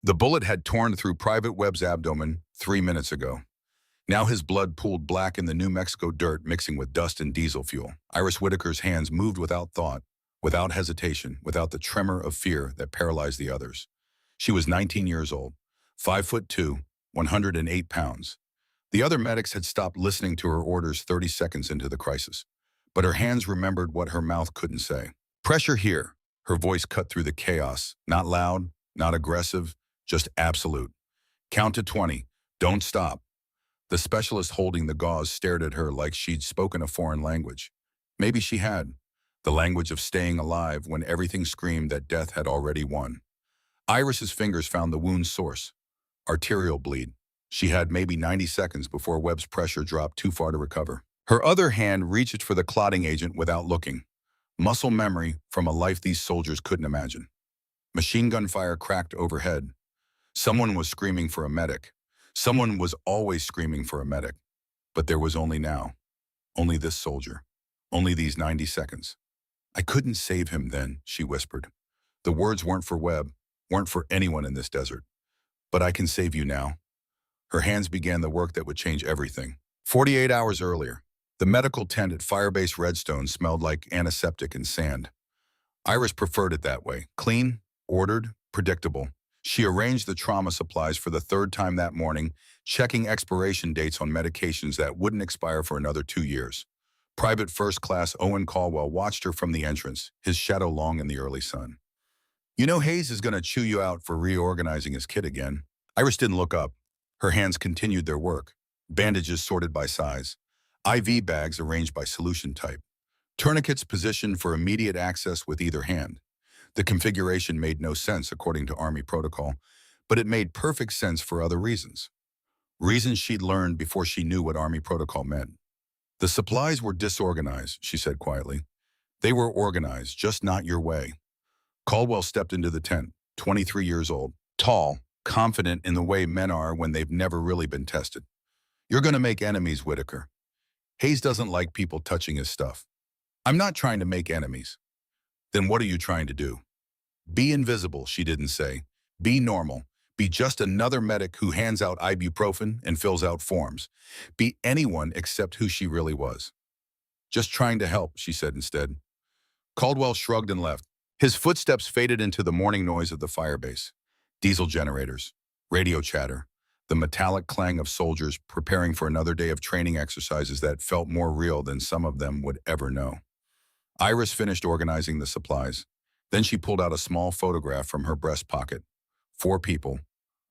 The bullet had torn through Private Webb's abdomen 3 minutes ago. Now his blood pooled black in the New Mexico dirt mixing with dust and diesel fuel. Iris Whitaker's hands moved without thought, without hesitation, without the tremor of fear that paralyzed the others. She was 19 years old, 5'2", 108 pounds. The other medics had stopped listening to her orders 30 seconds into the crisis, but her hands remembered what her mouth couldn't say. Pressure here. Her voice cut through the chaos, not loud, not aggressive, just absolute. Count to 20. Don't stop. The specialist holding the gauze stared at her like she'd spoken a foreign language. Maybe she had. The language of staying alive when everything screamed that death had already won. Iris's fingers found the wound's source. Arterial bleed. She had maybe 90 seconds before Webb's pressure dropped too far to recover. Her other hand reached for the clotting agent without looking. Muscle memory from a life these soldiers couldn't imagine. Machine gun fire cracked overhead. Someone was screaming for a medic. Someone was always screaming for a medic. But there was only now. Only this soldier. Only these 90 seconds. I couldn't save him then, she whispered. The words weren't for Webb, weren't for anyone in this desert. But I can save you now. Her hands began the work that would change everything. 48 hours earlier, the medical tent at Firebase Redstone smelled like antiseptic and sand. Iris preferred it that way. Clean, ordered, predictable. She arranged the trauma supplies for the third time that morning, checking expiration dates on medications that wouldn't expire for another 2 years. Private First Class Owen Caldwell watched her from the entrance, his shadow long in the early sun. You know Hayes is going to chew you out for reorganizing his kit again. Iris didn't look up. Her hands continued their work. Bandages sorted by size. IV bags arranged by solution type. Tourniquets positioned for immediate access with either hand. The configuration made no sense according to Army protocol, but it made perfect sense for other reasons. Reasons she'd learned before she knew what Army protocol meant. The supplies were disorganized, she said quietly. They were organized, just not your way. Caldwell stepped into the tent, 23 years old, tall, confident in the way men are when they've never really been tested. You're going to make enemies, Whitaker. Hayes doesn't like people touching his stuff. I'm not trying to make enemies. Then what are you trying to do? Be invisible, she didn't say. Be normal. Be just another medic who hands out ibuprofen and fills out forms. Be anyone except who she really was. Just trying to help, she said instead. Caldwell shrugged and left. His footsteps faded into the morning noise of the firebase. Diesel generators, radio chatter, the metallic clang of soldiers preparing for another day of training exercises that felt more real than some of them would ever know. Iris finished organizing the supplies. Then she pulled out a small photograph from her breast pocket. 4 people,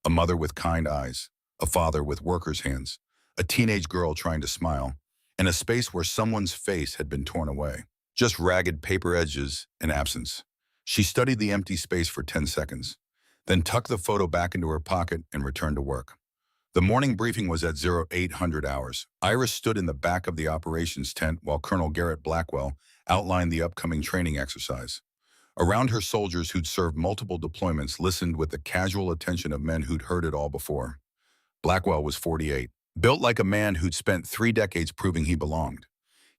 a mother with kind eyes, a father with worker's hands, a teenage girl trying to smile, and a space where someone's face had been torn away. Just ragged paper edges and absence. She studied the empty space for 10 seconds, then tucked the photo back into her pocket and returned to work. The morning briefing was at 0800 hours. Iris stood in the back of the operations tent while Colonel Garrett Blackwell outlined the upcoming training exercise. Around her, soldiers who'd served multiple deployments listened with the casual attention of men who'd heard it all before. Blackwell was 48, built like a man who'd spent 3 decades proving he belonged.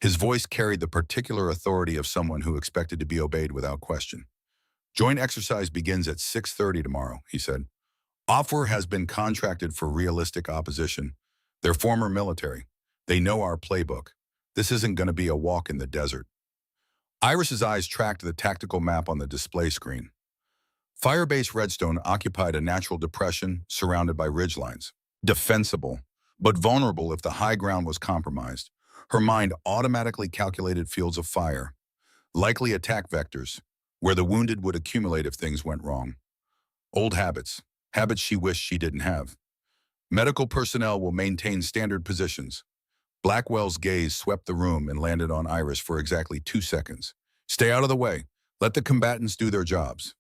His voice carried the particular authority of someone who expected to be obeyed without question. Joint exercise begins at 6:30 tomorrow, he said. Offer has been contracted for realistic opposition. They're former military. They know our playbook. This isn't going to be a walk in the desert. Iris's eyes tracked the tactical map on the display screen. Firebase Redstone occupied a natural depression surrounded by ridgelines. Defensible, but vulnerable if the high ground was compromised. Her mind automatically calculated fields of fire, likely attack vectors, where the wounded would accumulate if things went wrong. Old habits she wished she didn't have. Medical personnel will maintain standard positions. Blackwell's gaze swept the room and landed on Iris for exactly 2 seconds. Stay out of the way. Let the combatants do their jobs.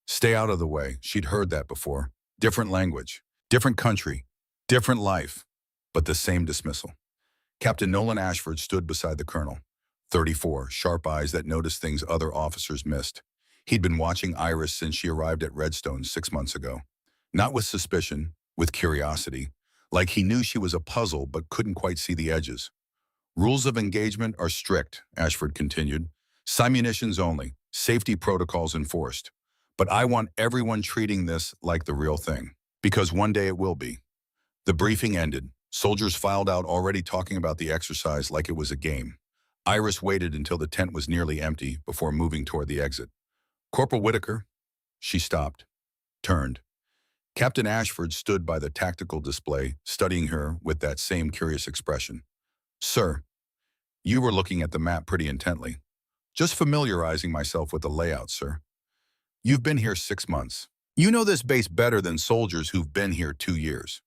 Stay out of the way. She'd heard that before. Different language, different country, different life, but the same dismissal. Captain Nolan Ashford stood beside the colonel. 34, sharp eyes that noticed things other officers missed. He'd been watching Iris since she arrived at Redstone 6 months ago. Not with suspicion, with curiosity, like he knew she was a puzzle but couldn't quite see the edges. Rules of engagement are strict, Ashford continued. Simunitions only, safety protocols enforced. But I want everyone treating this like the real thing, because one day it will be. The briefing ended. Soldiers filed out already talking about the exercise like it was a game. Iris waited until the tent was nearly empty before moving toward the exit. Corporal Whitaker? She stopped, turned. Captain Ashford stood by the tactical display, studying her with that same curious expression. Sir, you were looking at the map pretty intently. Just familiarizing myself with the layout, sir. You've been here 6 months. You know this base better than soldiers who've been here 2 years.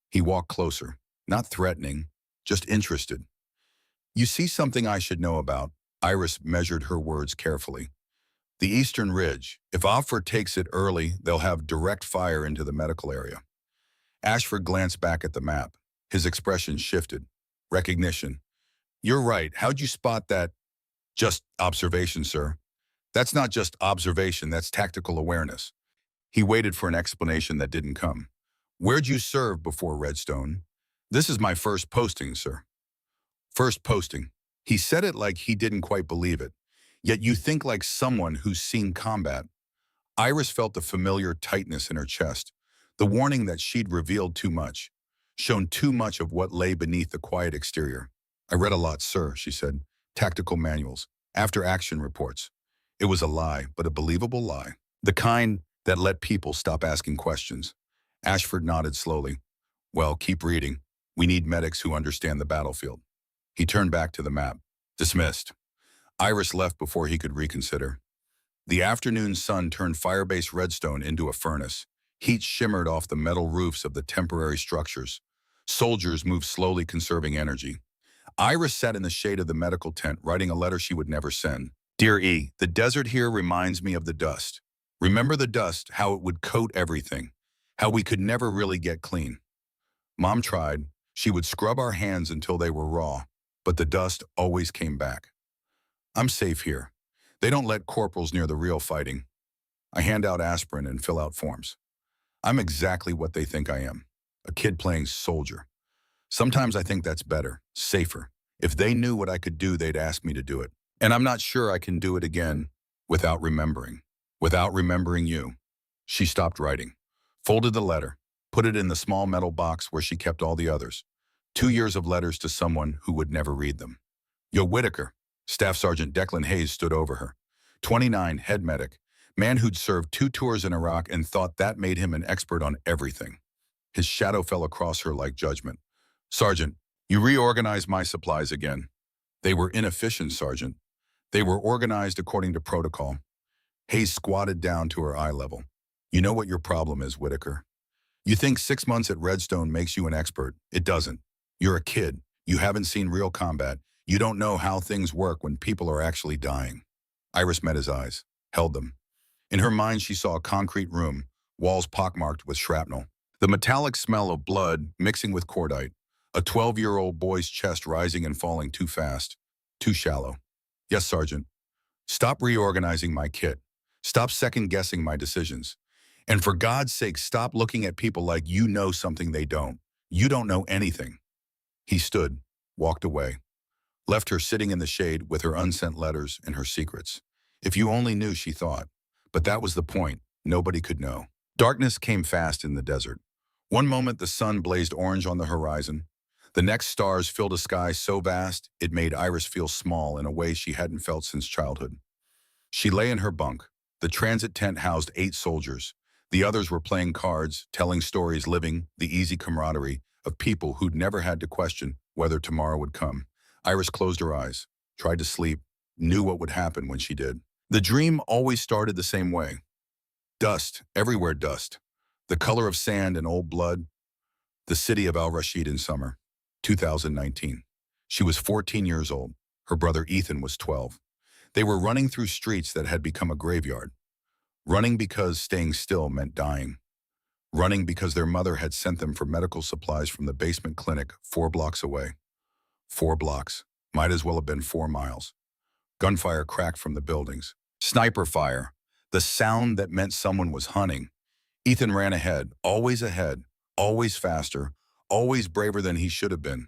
He walked closer, not threatening, just interested. You see something I should know about? Iris measured her words carefully. The Eastern Ridge. If Offord takes it early, they'll have direct fire into the medical area. Ashford glanced back at the map. His expression shifted. Recognition. You're right. How'd you spot that? Just observation, sir. That's not just observation, that's tactical awareness. He waited for an explanation that didn't come. Where'd you serve before Redstone? This is my first posting, sir. First posting. He said it like he didn't quite believe it. Yet you think like someone who's seen combat. Iris felt the familiar tightness in her chest, the warning that she'd revealed too much, shown too much of what lay beneath the quiet exterior. I read a lot, sir, she said. Tactical manuals, after-action reports. It was a lie, but a believable lie. The kind that let people stop asking questions. Ashford nodded slowly. Well, keep reading. We need medics who understand the battlefield. He turned back to the map. Dismissed. Iris left before he could reconsider. The afternoon sun turned Firebase Redstone into a furnace. Heat shimmered off the metal roofs of the temporary structures. Soldiers moved slowly, conserving energy. Iris sat in the shade of the medical tent, writing a letter she would never send. Dear E, the desert here reminds me of the dust. Remember the dust, how it would coat everything, how we could never really get clean. Mom tried. She would scrub our hands until they were raw, but the dust always came back. I'm safe here. They don't let corporals near the real fighting. I hand out aspirin and fill out forms. I'm exactly what they think I am, a kid playing soldier. Sometimes I think that's better, safer. If they knew what I could do, they'd ask me to do it. And I'm not sure I can do it again without remembering you. She stopped writing, folded the letter, put it in the small metal box where she kept all the others. 2 years of letters to someone who would never read them. Yo, Whitaker. Staff Sergeant Declan Hayes stood over her. 29, head medic, man who'd served 2 tours in Iraq and thought that made him an expert on everything. His shadow fell across her like judgment. Sergeant, you reorganized my supplies again. They were inefficient, Sergeant. They were organized according to protocol. Hayes squatted down to her eye level. You know what your problem is, Whitaker. You think 6 months at Redstone makes you an expert. It doesn't. You're a kid. You haven't seen real combat. You don't know how things work when people are actually dying. Iris met his eyes, held them. In her mind, she saw a concrete room, walls pockmarked with shrapnel. The metallic smell of blood mixing with cordite. A 12-year-old boy's chest rising and falling too fast, too shallow. Yes, Sergeant. Stop reorganizing my kit. Stop second-guessing my decisions. And for God's sake, stop looking at people like you know something they don't. You don't know anything. He stood, walked away. Left her sitting in the shade with her unsent letters and her secrets. If you only knew, she thought. But that was the point. Nobody could know. Darkness came fast in the desert. One moment the sun blazed orange on the horizon. The next stars filled a sky so vast it made Iris feel small in a way she hadn't felt since childhood. She lay in her bunk. The transit tent housed 8 soldiers. The others were playing cards, telling stories, living the easy camaraderie of people who'd never had to question whether tomorrow would come. Iris closed her eyes, tried to sleep, knew what would happen when she did. The dream always started the same way. Dust, everywhere dust. The color of sand and old blood. The city of Al-Rashid in summer, 2019. She was 14 years old. Her brother Ethan was 12. They were running through streets that had become a graveyard. Running because staying still meant dying. Running because their mother had sent them for medical supplies from the basement clinic 4 blocks away. 4 blocks. Might as well have been 4 miles. Gunfire cracked from the buildings. Sniper fire. The sound that meant someone was hunting. Ethan ran ahead, always faster, always braver than he should have been.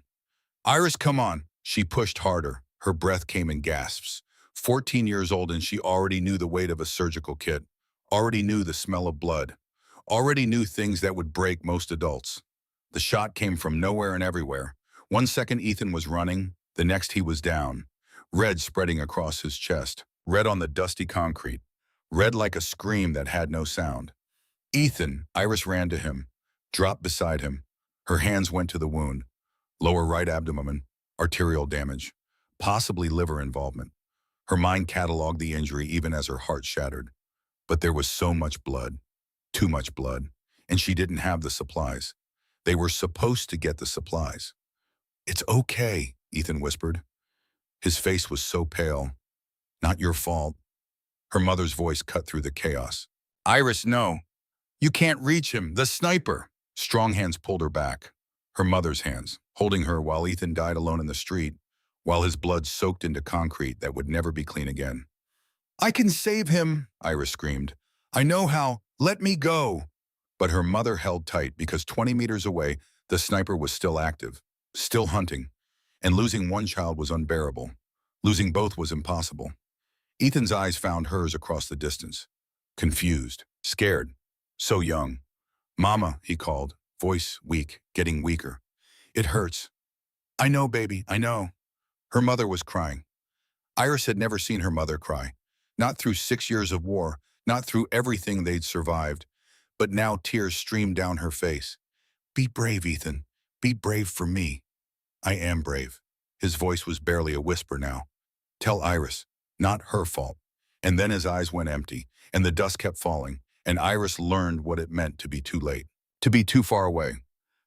Iris, come on. She pushed harder. Her breath came in gasps. 14 years old and she already knew the weight of a surgical kit. already knew the smell of blood, already knew things that would break most adults. The shot came from nowhere and everywhere. One second Ethan was running, the next he was down. Red spreading across his chest, red on the dusty concrete, red like a scream that had no sound. Ethan, Iris ran to him, dropped beside him. Her hands went to the wound, lower right abdomen, arterial damage, possibly liver involvement. Her mind cataloged the injury even as her heart shattered. But there was so much blood, too much blood, and she didn't have the supplies. They were supposed to get the supplies. "It's okay," Ethan whispered. His face was so pale. "Not your fault." Her mother's voice cut through the chaos. "Iris, no. You can't reach him. The sniper." Strong hands pulled her back. Her mother's hands, holding her while Ethan died alone in the street, while his blood soaked into concrete that would never be clean again. "I can save him," Iris screamed. "I know how. Let me go." But her mother held tight because 20 meters away, the sniper was still active, still hunting, and losing one child was unbearable. Losing both was impossible. Ethan's eyes found hers across the distance. Confused, scared, so young. "Mama," he called, voice weak, getting weaker. "It hurts." "I know, baby, I know." Her mother was crying. Iris had never seen her mother cry. Not through 6 years of war, not through everything they'd survived, but now tears streamed down her face. "Be brave, Ethan. Be brave for me." "I am brave." His voice was barely a whisper now. "Tell Iris, not her fault." And then his eyes went empty, and the dust kept falling, and Iris learned what it meant to be too late, to be too far away,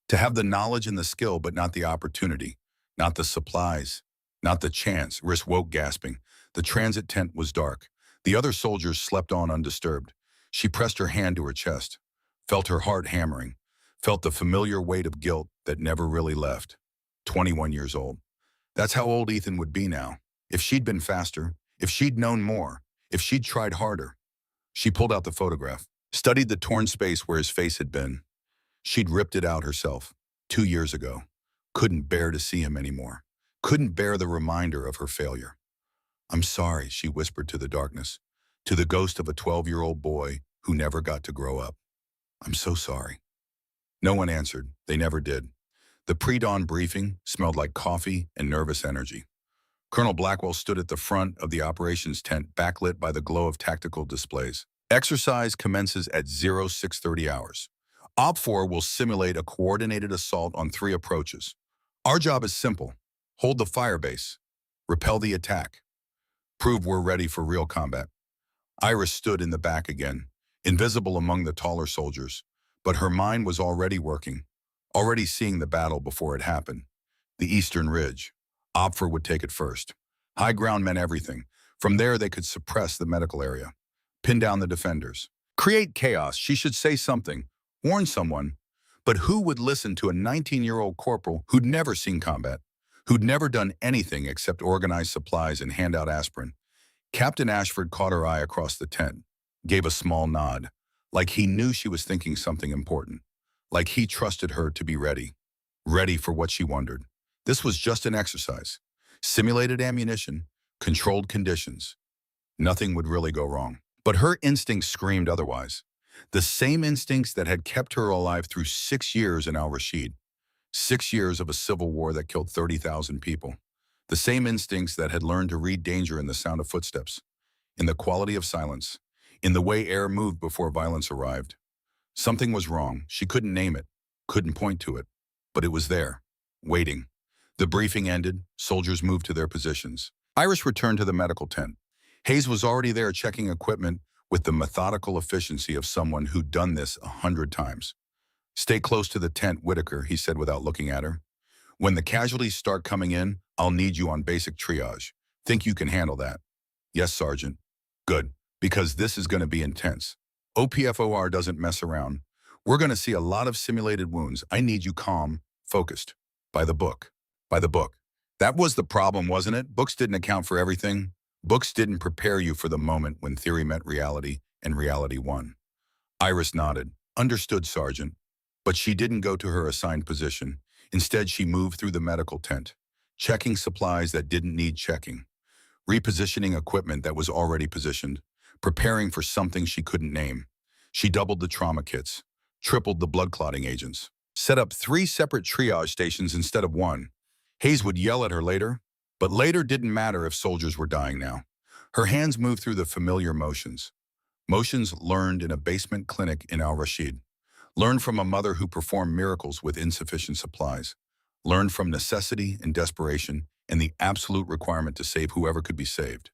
to have the knowledge and the skill but not the opportunity, not the supplies, not the chance. Iris woke gasping. The transit tent was dark. The other soldiers slept on undisturbed. She pressed her hand to her chest, felt her heart hammering, felt the familiar weight of guilt that never really left. 21 years old. That's how old Ethan would be now. If she'd been faster, if she'd known more, if she'd tried harder. She pulled out the photograph, studied the torn space where his face had been. She'd ripped it out herself, 2 years ago. Couldn't bear to see him anymore. Couldn't bear the reminder of her failure. "I'm sorry," she whispered to the darkness, to the ghost of a 12-year-old boy who never got to grow up. "I'm so sorry." No one answered. They never did. The pre-dawn briefing smelled like coffee and nervous energy. Colonel Blackwell stood at the front of the operations tent, backlit by the glow of tactical displays. "Exercise commences at 0630 hours. Op 4 will simulate a coordinated assault on 3 approaches. Our job is simple. Hold the firebase. Repel the attack. Prove we're ready for real combat." Iris stood in the back again, invisible among the taller soldiers, but her mind was already working, already seeing the battle before it happened. The Eastern Ridge. Op 4 would take it first. High ground meant everything. From there, they could suppress the medical area, pin down the defenders, create chaos. She should say something, warn someone. But who would listen to a 19-year-old corporal who'd never seen combat, who'd never done anything except organize supplies and hand out aspirin? Captain Ashford caught her eye across the tent, gave a small nod, like he knew she was thinking something important, like he trusted her to be ready, ready for what she wondered. This was just an exercise. Simulated ammunition, controlled conditions. Nothing would really go wrong. But her instincts screamed otherwise. The same instincts that had kept her alive through 6 years in Al-Rashid. 6 years of a civil war that killed 30,000 people. The same instincts that had learned to read danger in the sound of footsteps, in the quality of silence, in the way air moved before violence arrived. Something was wrong. She couldn't name it, couldn't point to it, but it was there, waiting. The briefing ended. Soldiers moved to their positions. Iris returned to the medical tent. Hayes was already there checking equipment with the methodical efficiency of someone who'd done this 100 times. "Stay close to the tent, Whitaker," he said without looking at her. "When the casualties start coming in, I'll need you on basic triage. Think you can handle that?" "Yes, Sergeant." "Good, because this is going to be intense. OPFOR doesn't mess around. We're going to see a lot of simulated wounds. I need you calm, focused. By the book. By the book." That was the problem, wasn't it? Books didn't account for everything. Books didn't prepare you for the moment when theory met reality and reality won. Iris nodded. "Understood, Sergeant." But she didn't go to her assigned position. Instead, she moved through the medical tent, checking supplies that didn't need checking, repositioning equipment that was already positioned, preparing for something she couldn't name. She doubled the trauma kits, tripled the blood clotting agents, set up 3 separate triage stations instead of 1. Hayes would yell at her later, but later didn't matter if soldiers were dying now. Her hands moved through the familiar motions. Motions learned in a basement clinic in Al-Rashid. Learned from a mother who performed miracles with insufficient supplies. Learned from necessity and desperation and the absolute requirement to save whoever could be saved.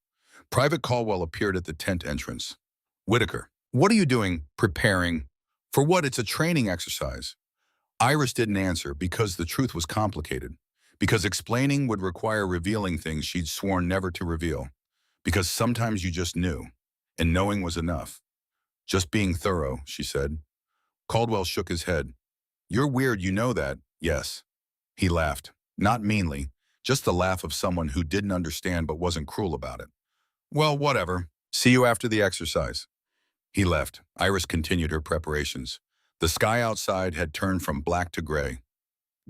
Private Caldwell appeared at the tent entrance. Whitaker, what are you doing? Preparing. For what? It's a training exercise. Iris didn't answer because the truth was complicated. Because explaining would require revealing things she'd sworn never to reveal. Because sometimes you just knew, and knowing was enough. Just being thorough, she said. Caldwell shook his head. You're weird, you know that. Yes. He laughed. Not meanly, just the laugh of someone who didn't understand but wasn't cruel about it. Well, whatever. See you after the exercise. He left. Iris continued her preparations. The sky outside had turned from black to gray.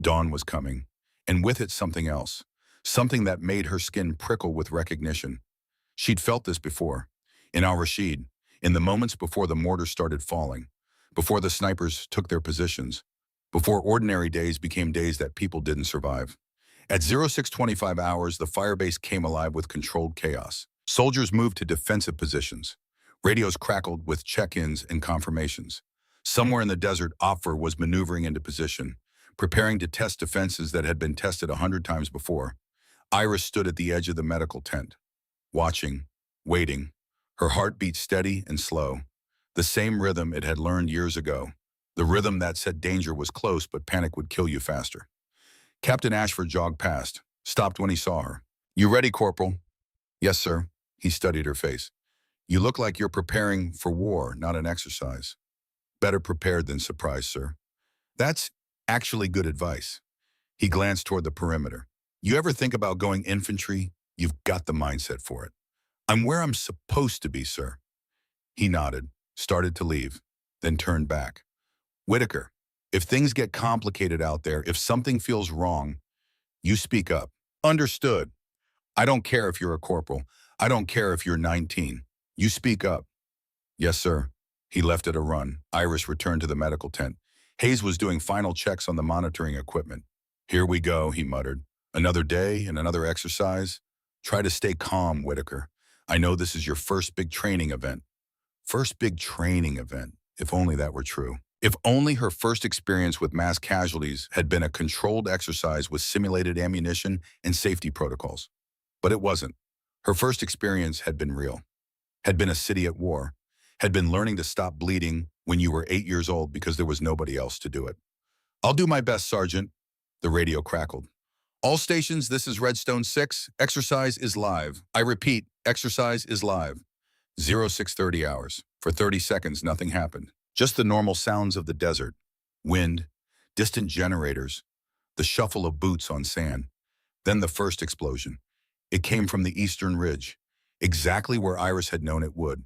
Dawn was coming, and with it something else, something that made her skin prickle with recognition. She'd felt this before, in Al-Rashid, in the moments before the mortars started falling, before the snipers took their positions, before ordinary days became days that people didn't survive. At 0625 hours, the firebase came alive with controlled chaos. Soldiers moved to defensive positions. Radios crackled with check-ins and confirmations. Somewhere in the desert, Opfer was maneuvering into position, preparing to test defenses that had been tested 100 times before. Iris stood at the edge of the medical tent, watching, waiting. Her heart beat steady and slow, the same rhythm it had learned years ago, the rhythm that said danger was close but panic would kill you faster. Captain Ashford jogged past, stopped when he saw her. You ready, Corporal? Yes, sir. He studied her face. You look like you're preparing for war, not an exercise. Better prepared than surprised, sir. That's actually good advice. He glanced toward the perimeter. You ever think about going infantry? You've got the mindset for it. I'm where I'm supposed to be, sir. He nodded, started to leave, then turned back. Whitaker, if things get complicated out there, if something feels wrong, you speak up. Understood. I don't care if you're a corporal. I don't care if you're 19. You speak up. Yes, sir. He left at a run. Iris returned to the medical tent. Hayes was doing final checks on the monitoring equipment. Here we go, he muttered. Another day and another exercise. Try to stay calm, Whitaker. I know this is your first big training event. First big training event, if only that were true. If only her first experience with mass casualties had been a controlled exercise with simulated ammunition and safety protocols. But it wasn't. Her first experience had been real, had been a city at war, had been learning to stop bleeding when you were 8 years old because there was nobody else to do it. I'll do my best, Sergeant. The radio crackled. All stations, this is Redstone 6. Exercise is live. I repeat, exercise is live. 0630 hours. For 30 seconds, nothing happened. Just the normal sounds of the desert. Wind, distant generators, the shuffle of boots on sand. Then the first explosion. It came from the eastern ridge, exactly where Iris had known it would.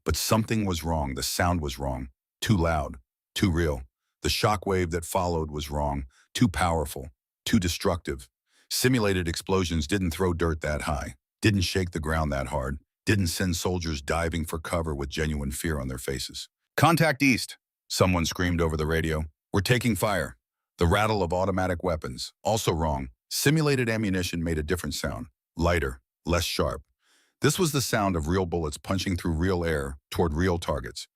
But something was wrong. The sound was wrong. Too loud, too real. The shockwave that followed was wrong, too powerful, too destructive. Simulated explosions didn't throw dirt that high, didn't shake the ground that hard, didn't send soldiers diving for cover with genuine fear on their faces. Contact east, someone screamed over the radio. We're taking fire. The rattle of automatic weapons, also wrong. Simulated ammunition made a different sound, lighter, less sharp. This was the sound of real bullets punching through real air toward real targets.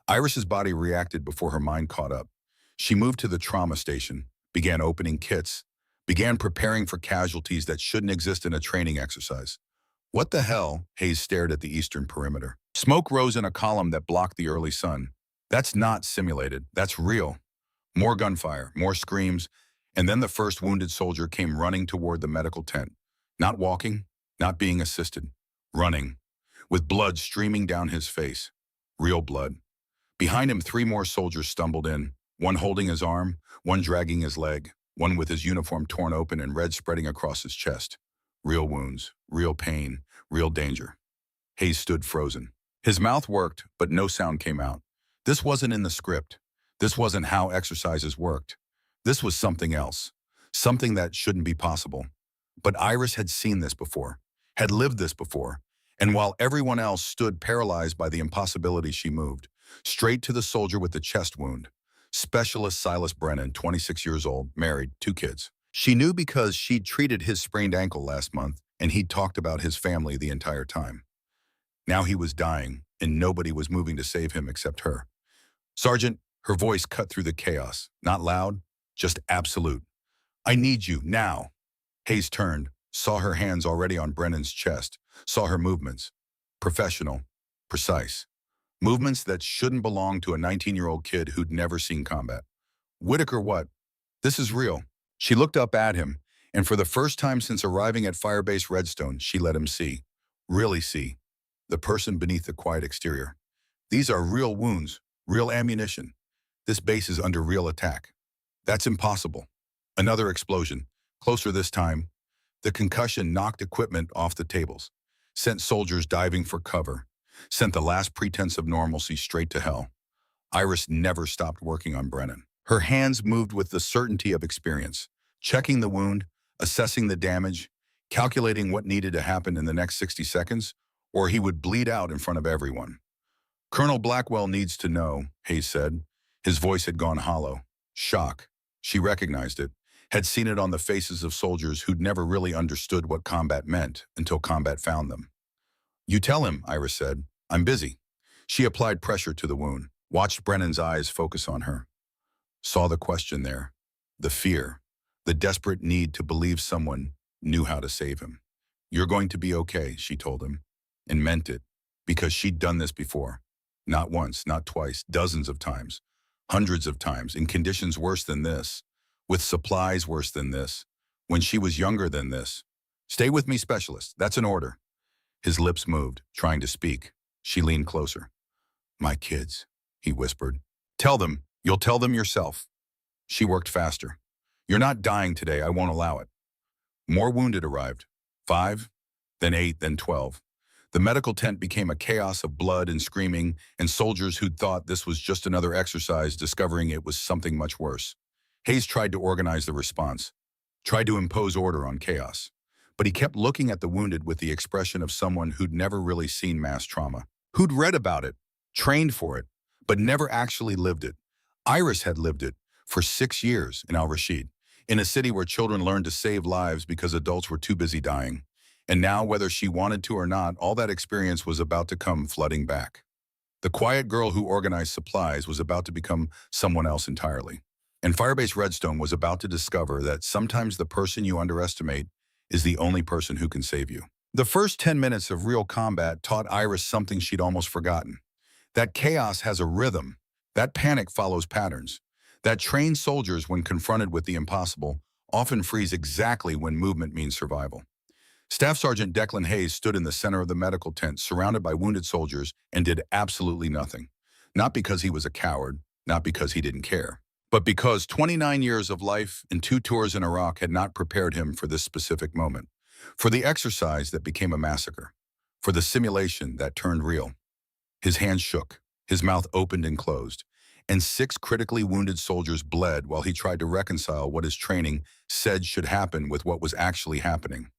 Iris's body reacted before her mind caught up. She moved to the trauma station, began opening kits, began preparing for casualties that shouldn't exist in a training exercise. What the hell? Hayes stared at the eastern perimeter. Smoke rose in a column that blocked the early sun. That's not simulated. That's real. More gunfire, more screams, and then the first wounded soldier came running toward the medical tent. Not walking, not being assisted. Running, with blood streaming down his face. Real blood. Behind him, 3 more soldiers stumbled in, one holding his arm, one dragging his leg, one with his uniform torn open and red spreading across his chest. Real wounds, real pain, real danger. Hayes stood frozen. His mouth worked, but no sound came out. This wasn't in the script. This wasn't how exercises worked. This was something else. Something that shouldn't be possible. But Iris had seen this before, had lived this before, And while everyone else stood paralyzed by the impossibility, she moved straight to the soldier with the chest wound. Specialist Silas Brennan, 26 years old, married, 2 kids. She knew because she'd treated his sprained ankle last month, and he'd talked about his family the entire time. Now he was dying, and nobody was moving to save him except her. Sergeant, her voice cut through the chaos. Not loud, just absolute. I need you, now. Hayes turned, saw her hands already on Brennan's chest, saw her movements. Professional, precise. Movements that shouldn't belong to a 19-year-old kid who'd never seen combat. Whitaker, what? This is real. She looked up at him, and for the first time since arriving at Firebase Redstone, she let him see. Really see. The person beneath the quiet exterior. These are real wounds, real ammunition. This base is under real attack. That's impossible. Another explosion. Closer this time. The concussion knocked equipment off the tables, sent soldiers diving for cover, sent the last pretense of normalcy straight to hell. Iris never stopped working on Brennan. Her hands moved with the certainty of experience, checking the wound, assessing the damage, calculating what needed to happen in the next 60 seconds, or he would bleed out in front of everyone. Colonel Blackwell needs to know, Hayes said. His voice had gone hollow. Shock. She recognized it, had seen it on the faces of soldiers who'd never really understood what combat meant until combat found them. You tell him, Iris said. I'm busy. She applied pressure to the wound, watched Brennan's eyes focus on her. Saw the question there, the fear, the desperate need to believe someone knew how to save him. You're going to be okay, she told him, and meant it, because she'd done this before. Not once, not twice, dozens of times, hundreds of times, in conditions worse than this, with supplies worse than this, when she was younger than this. Stay with me, specialist. That's an order. His lips moved, trying to speak. She leaned closer. My kids, he whispered. Tell them. You'll tell them yourself. She worked faster. You're not dying today. I won't allow it. More wounded arrived. 5, then 8, then 12. The medical tent became a chaos of blood and screaming, and soldiers who'd thought this was just another exercise discovering it was something much worse. Hayes tried to organize the response, tried to impose order on chaos. But he kept looking at the wounded with the expression of someone who'd never really seen mass trauma, who'd read about it, trained for it, but never actually lived it. Iris had lived it for 6 years in Al-Rashid, in a city where children learned to save lives because adults were too busy dying. And now, whether she wanted to or not, all that experience was about to come flooding back. The quiet girl who organized supplies was about to become someone else entirely. And Firebase Redstone was about to discover that sometimes the person you underestimate is the only person who can save you. The first 10 minutes of real combat taught Iris something she'd almost forgotten. That chaos has a rhythm. That panic follows patterns. That trained soldiers, when confronted with the impossible, often freeze exactly when movement means survival. Staff Sergeant Declan Hayes stood in the center of the medical tent, surrounded by wounded soldiers, and did absolutely nothing. Not because he was a coward, not because he didn't care, but because 29 years of life and 2 tours in Iraq had not prepared him for this specific moment, for the exercise that became a massacre, for the simulation that turned real. His hands shook, his mouth opened and closed, and 6 critically wounded soldiers bled while he tried to reconcile what his training said should happen with what was actually happening.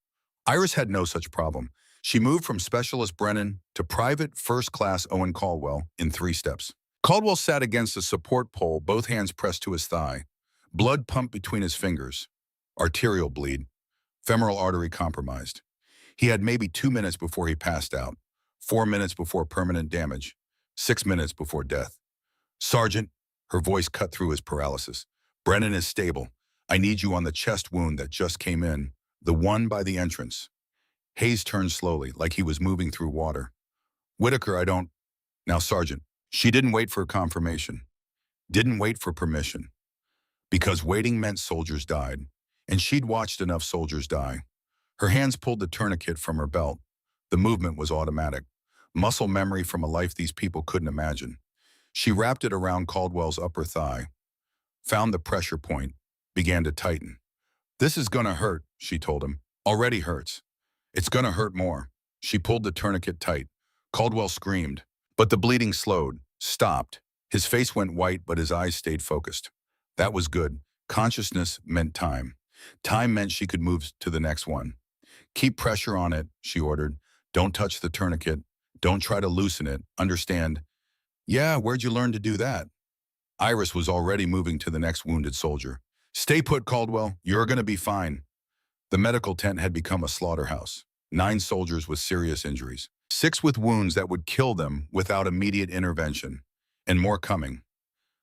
Iris had no such problem. She moved from Specialist Brennan to Private First Class Owen Caldwell in 3 steps. Caldwell sat against a support pole, both hands pressed to his thigh. Blood pumped between his fingers. Arterial bleed. Femoral artery compromised. He had maybe 2 minutes before he passed out. 4 minutes before permanent damage. 6 minutes before death. Sergeant, her voice cut through his paralysis. Brennan is stable. I need you on the chest wound that just came in. The one by the entrance. Hayes turned slowly, like he was moving through water. Whitaker, I don't... Now, Sergeant, she didn't wait for confirmation. Didn't wait for permission. Because waiting meant soldiers died. And she'd watched enough soldiers die. Her hands pulled the tourniquet from her belt. The movement was automatic. Muscle memory from a life these people couldn't imagine. She wrapped it around Caldwell's upper thigh. Found the pressure point. Began to tighten. This is gonna hurt, she told him. Already hurts. It's gonna hurt more. She pulled the tourniquet tight. Caldwell screamed, but the bleeding slowed, stopped. His face went white, but his eyes stayed focused. That was good. Consciousness meant time. Time meant she could move to the next one. Keep pressure on it, she ordered. Don't touch the tourniquet. Don't try to loosen it. Understand? Yeah, where'd you learn to do that? Iris was already moving to the next wounded soldier. Stay put, Caldwell. You're going to be fine. The medical tent had become a slaughterhouse. 9 soldiers with serious injuries. 6 with wounds that would kill them without immediate intervention. And more coming.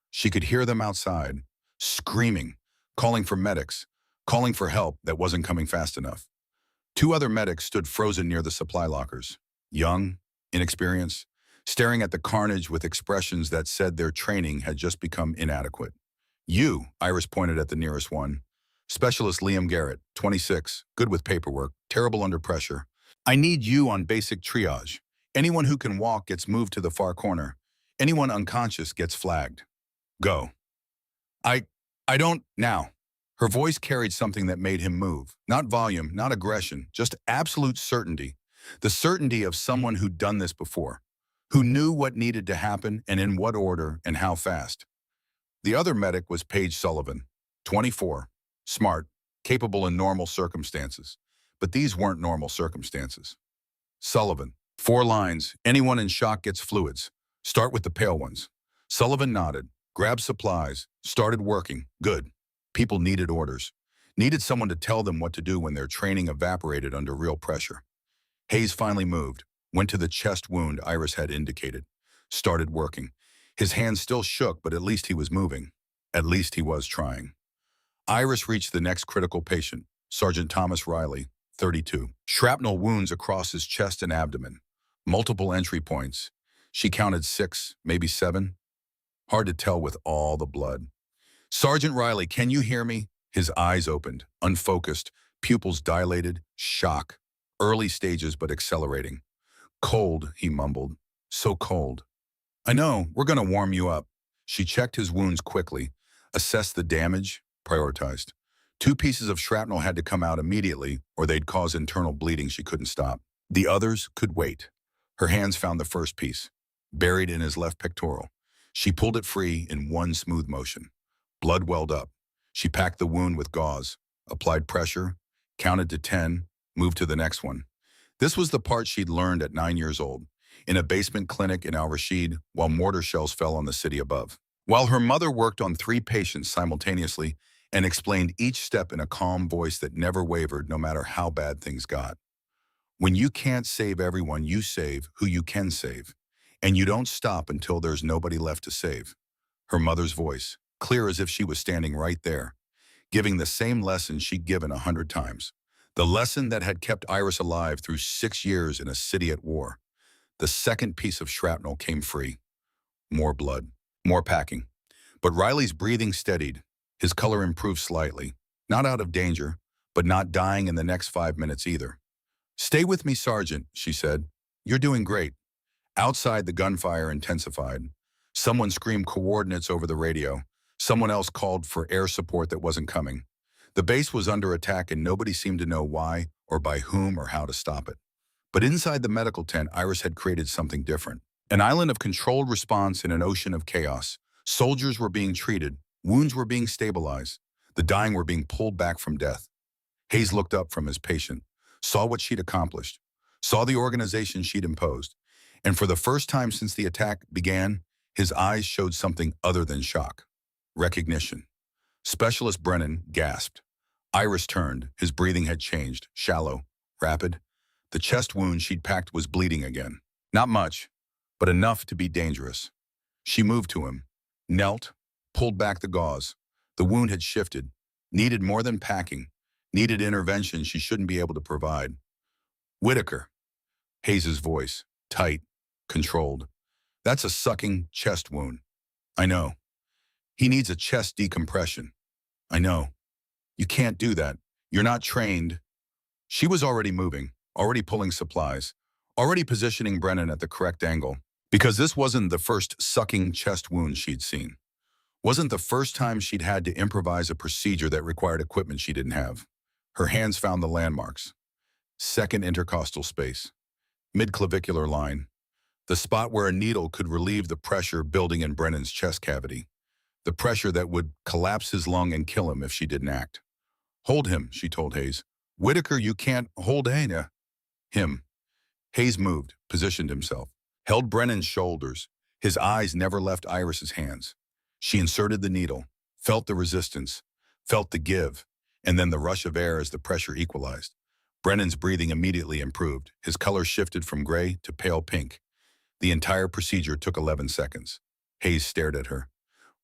She could hear them outside, screaming, calling for medics, calling for help that wasn't coming fast enough. 2 other medics stood frozen near the supply lockers. Young, inexperienced, staring at the carnage with expressions that said their training had just become inadequate. You, Iris pointed at the nearest one. Specialist Liam Garrett, 26, good with paperwork, terrible under pressure. I need you on basic triage. Anyone who can walk gets moved to the far corner. Anyone unconscious gets flagged. Go. I don't now. Her voice carried something that made him move. Not volume, not aggression, just absolute certainty. The certainty of someone who'd done this before, who knew what needed to happen and in what order and how fast. The other medic was Paige Sullivan, 24, smart, capable in normal circumstances. But these weren't normal circumstances. Sullivan, 4 lines, anyone in shock gets fluids. Start with the pale ones. Sullivan nodded, grabbed supplies, started working. Good. People needed orders. Needed someone to tell them what to do when their training evaporated under real pressure. Hayes finally moved, went to the chest wound Iris had indicated. Started working. His hands still shook, but at least he was moving. At least he was trying. Iris reached the next critical patient, Sergeant Thomas Riley, 32. Shrapnel wounds across his chest and abdomen. Multiple entry points. She counted 6, maybe 7. Hard to tell with all the blood. Sergeant Riley, can you hear me? His eyes opened, unfocused, pupils dilated, shock. Early stages but accelerating. Cold, he mumbled. So cold. I know, we're going to warm you up. She checked his wounds quickly, assessed the damage, prioritized. 2 pieces of shrapnel had to come out immediately or they'd cause internal bleeding she couldn't stop. The others could wait. Her hands found the first piece, buried in his left pectoral. She pulled it free in one smooth motion. Blood welled up. She packed the wound with gauze, applied pressure, counted to 10, moved to the next one. This was the part she'd learned at 9 years old, in a basement clinic in Al Rashid while mortar shells fell on the city above. While her mother worked on 3 patients simultaneously and explained each step in a calm voice that never wavered no matter how bad things got. When you can't save everyone, you save who you can save. And you don't stop until there's nobody left to save. Her mother's voice, clear as if she was standing right there, giving the same lesson she'd given 100 times. The lesson that had kept Iris alive through 6 years in a city at war. The second piece of shrapnel came free. More blood, more packing. But Riley's breathing steadied. His color improved slightly. Not out of danger, but not dying in the next 5 minutes either. Stay with me, Sergeant, she said. You're doing great. Outside, the gunfire intensified. Someone screamed coordinates over the radio. Someone else called for air support that wasn't coming. The base was under attack and nobody seemed to know why or by whom or how to stop it. But inside the medical tent, Iris had created something different. An island of controlled response in an ocean of chaos. Soldiers were being treated. Wounds were being stabilized. The dying were being pulled back from death. Hayes looked up from his patient, saw what she'd accomplished, saw the organization she'd imposed. And for the first time since the attack began, his eyes showed something other than shock. Recognition. Specialist Brennan gasped. Iris turned. His breathing had changed. Shallow. Rapid. The chest wound she'd packed was bleeding again. Not much, but enough to be dangerous. She moved to him, knelt, pulled back the gauze. The wound had shifted. Needed more than packing. Needed intervention she shouldn't be able to provide. Whitaker. Hayes's voice. Tight. Controlled. That's a sucking chest wound. I know. He needs a chest decompression. I know. You can't do that. You're not trained. She was already moving, already pulling supplies, already positioning Brennan at the correct angle. Because this wasn't the first sucking chest wound she'd seen. Wasn't the first time she'd had to improvise a procedure that required equipment she didn't have. Her hands found the landmarks. Second intercostal space. Mid-clavicular line. The spot where a needle could relieve the pressure building in Brennan's chest cavity. The pressure that would collapse his lung and kill him if she didn't act. Hold him, she told Hayes. Whitaker, you can't hold him. Hayes moved, positioned himself, held Brennan's shoulders. His eyes never left Iris's hands. She inserted the needle, felt the resistance, felt the give, and then the rush of air as the pressure equalized. Brennan's breathing immediately improved. His color shifted from gray to pale pink. The entire procedure took 11 seconds. Hayes stared at her.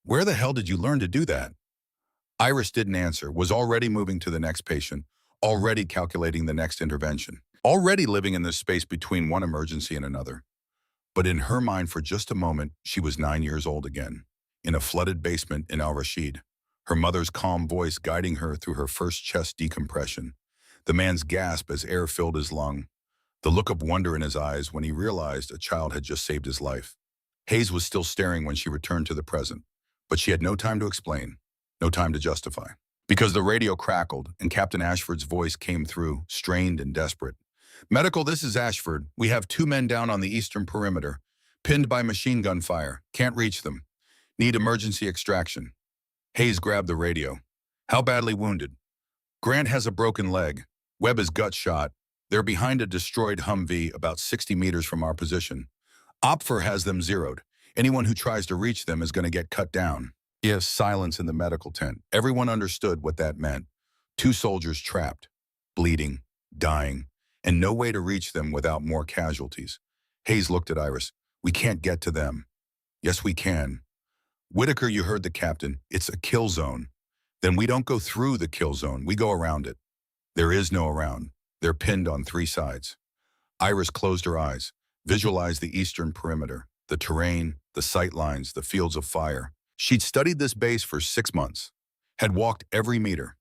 "Where the hell did you learn to do that?" Iris didn't answer, was already moving to the next patient, already calculating the next intervention, already living in this space between one emergency and another. But in her mind, for just a moment, she was 9 years old again, in a flooded basement in Al Rashid, her mother's calm voice guiding her through her first chest decompression, the man's gasp as air filled his lung, the look of wonder in his eyes when he realized a child had just saved his life. Hayes was still staring when she returned to the present, but she had no time to explain, no time to justify. Because the radio crackled and Captain Ashford's voice came through, strained and desperate. "Medical, this is Ashford. We have 2 men down on the eastern perimeter, pinned by machine gun fire. Can't reach them. Need emergency extraction." Hayes grabbed the radio. "How badly wounded?" "Grant has a broken leg. Webb is gut shot. They're behind a destroyed Humvee about 60 meters from our position. Opfer has them zeroed. Anyone who tries to reach them is going to get cut down." Yes, silence in the medical tent. Everyone understood what that meant. 2 soldiers trapped, bleeding, dying, and no way to reach them without more casualties. Hayes looked at Iris. "We can't get to them." "Yes, we can." "Whitaker, you heard the captain. It's a kill zone." "Then we don't go through the kill zone. We go around it." "There is no around. They're pinned on 3 sides." Iris closed her eyes, visualized the eastern perimeter, the terrain, the sight lines, the fields of fire. She'd studied this base for 6 months, had walked every meter,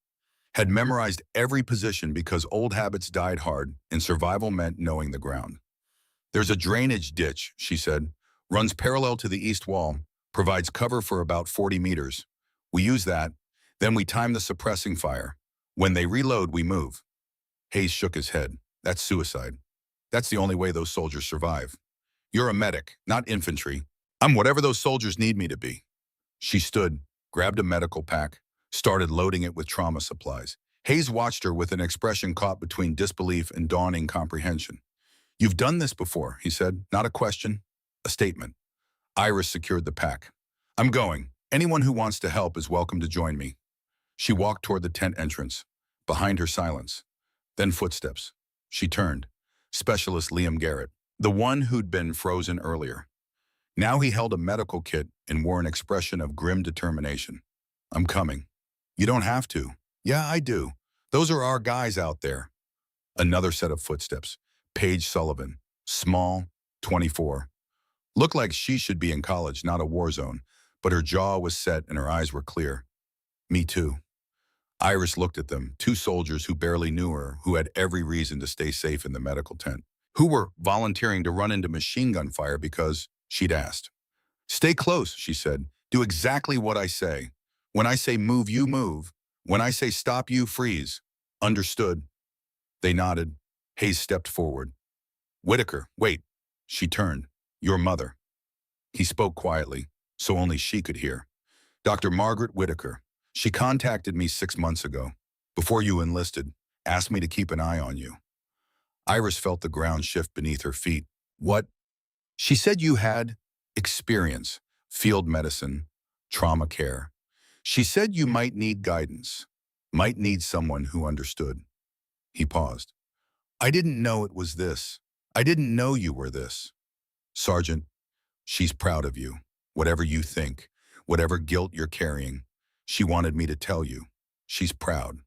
had memorized every position because old habits died hard and survival meant knowing the ground. "There's a drainage ditch," she said, "runs parallel to the east wall, provides cover for about 40 meters. We use that, then we time the suppressing fire. When they reload, we move." Hayes shook his head. "That's suicide. That's the only way those soldiers survive. You're a medic, not infantry. I'm whatever those soldiers need me to be." She stood, grabbed a medical pack, started loading it with trauma supplies. Hayes watched her with an expression caught between disbelief and dawning comprehension. "You've done this before," he said. "Not a question, a statement." Iris secured the pack. "I'm going. Anyone who wants to help is welcome to join me." She walked toward the tent entrance. Behind her, silence. Then footsteps. She turned. Specialist Liam Garrett, the one who'd been frozen earlier. Now he held a medical kit and wore an expression of grim determination. "I'm coming." "You don't have to." "Yeah, I do. Those are our guys out there." Another set of footsteps. Paige Sullivan, small, 24. Looked like she should be in college, not a war zone, but her jaw was set and her eyes were clear. "Me too." Iris looked at them, 2 soldiers who barely knew her, who had every reason to stay safe in the medical tent, who were volunteering to run into machine gun fire because she'd asked. "Stay close," she said. "Do exactly what I say. When I say move, you move. When I say stop, you freeze. Understood?" They nodded. Hayes stepped forward. "Whitaker, wait." She turned. "Your mother." He spoke quietly, so only she could hear. "Dr. Margaret Whitaker. She contacted me 6 months ago, before you enlisted, asked me to keep an eye on you." Iris felt the ground shift beneath her feet. "What?" "She said you had experience, field medicine, trauma care. She said you might need guidance, might need someone who understood." He paused. "I didn't know it was this. I didn't know you were this." "Sergeant, she's proud of you. Whatever you think, whatever guilt you're carrying, she wanted me to tell you. She's proud."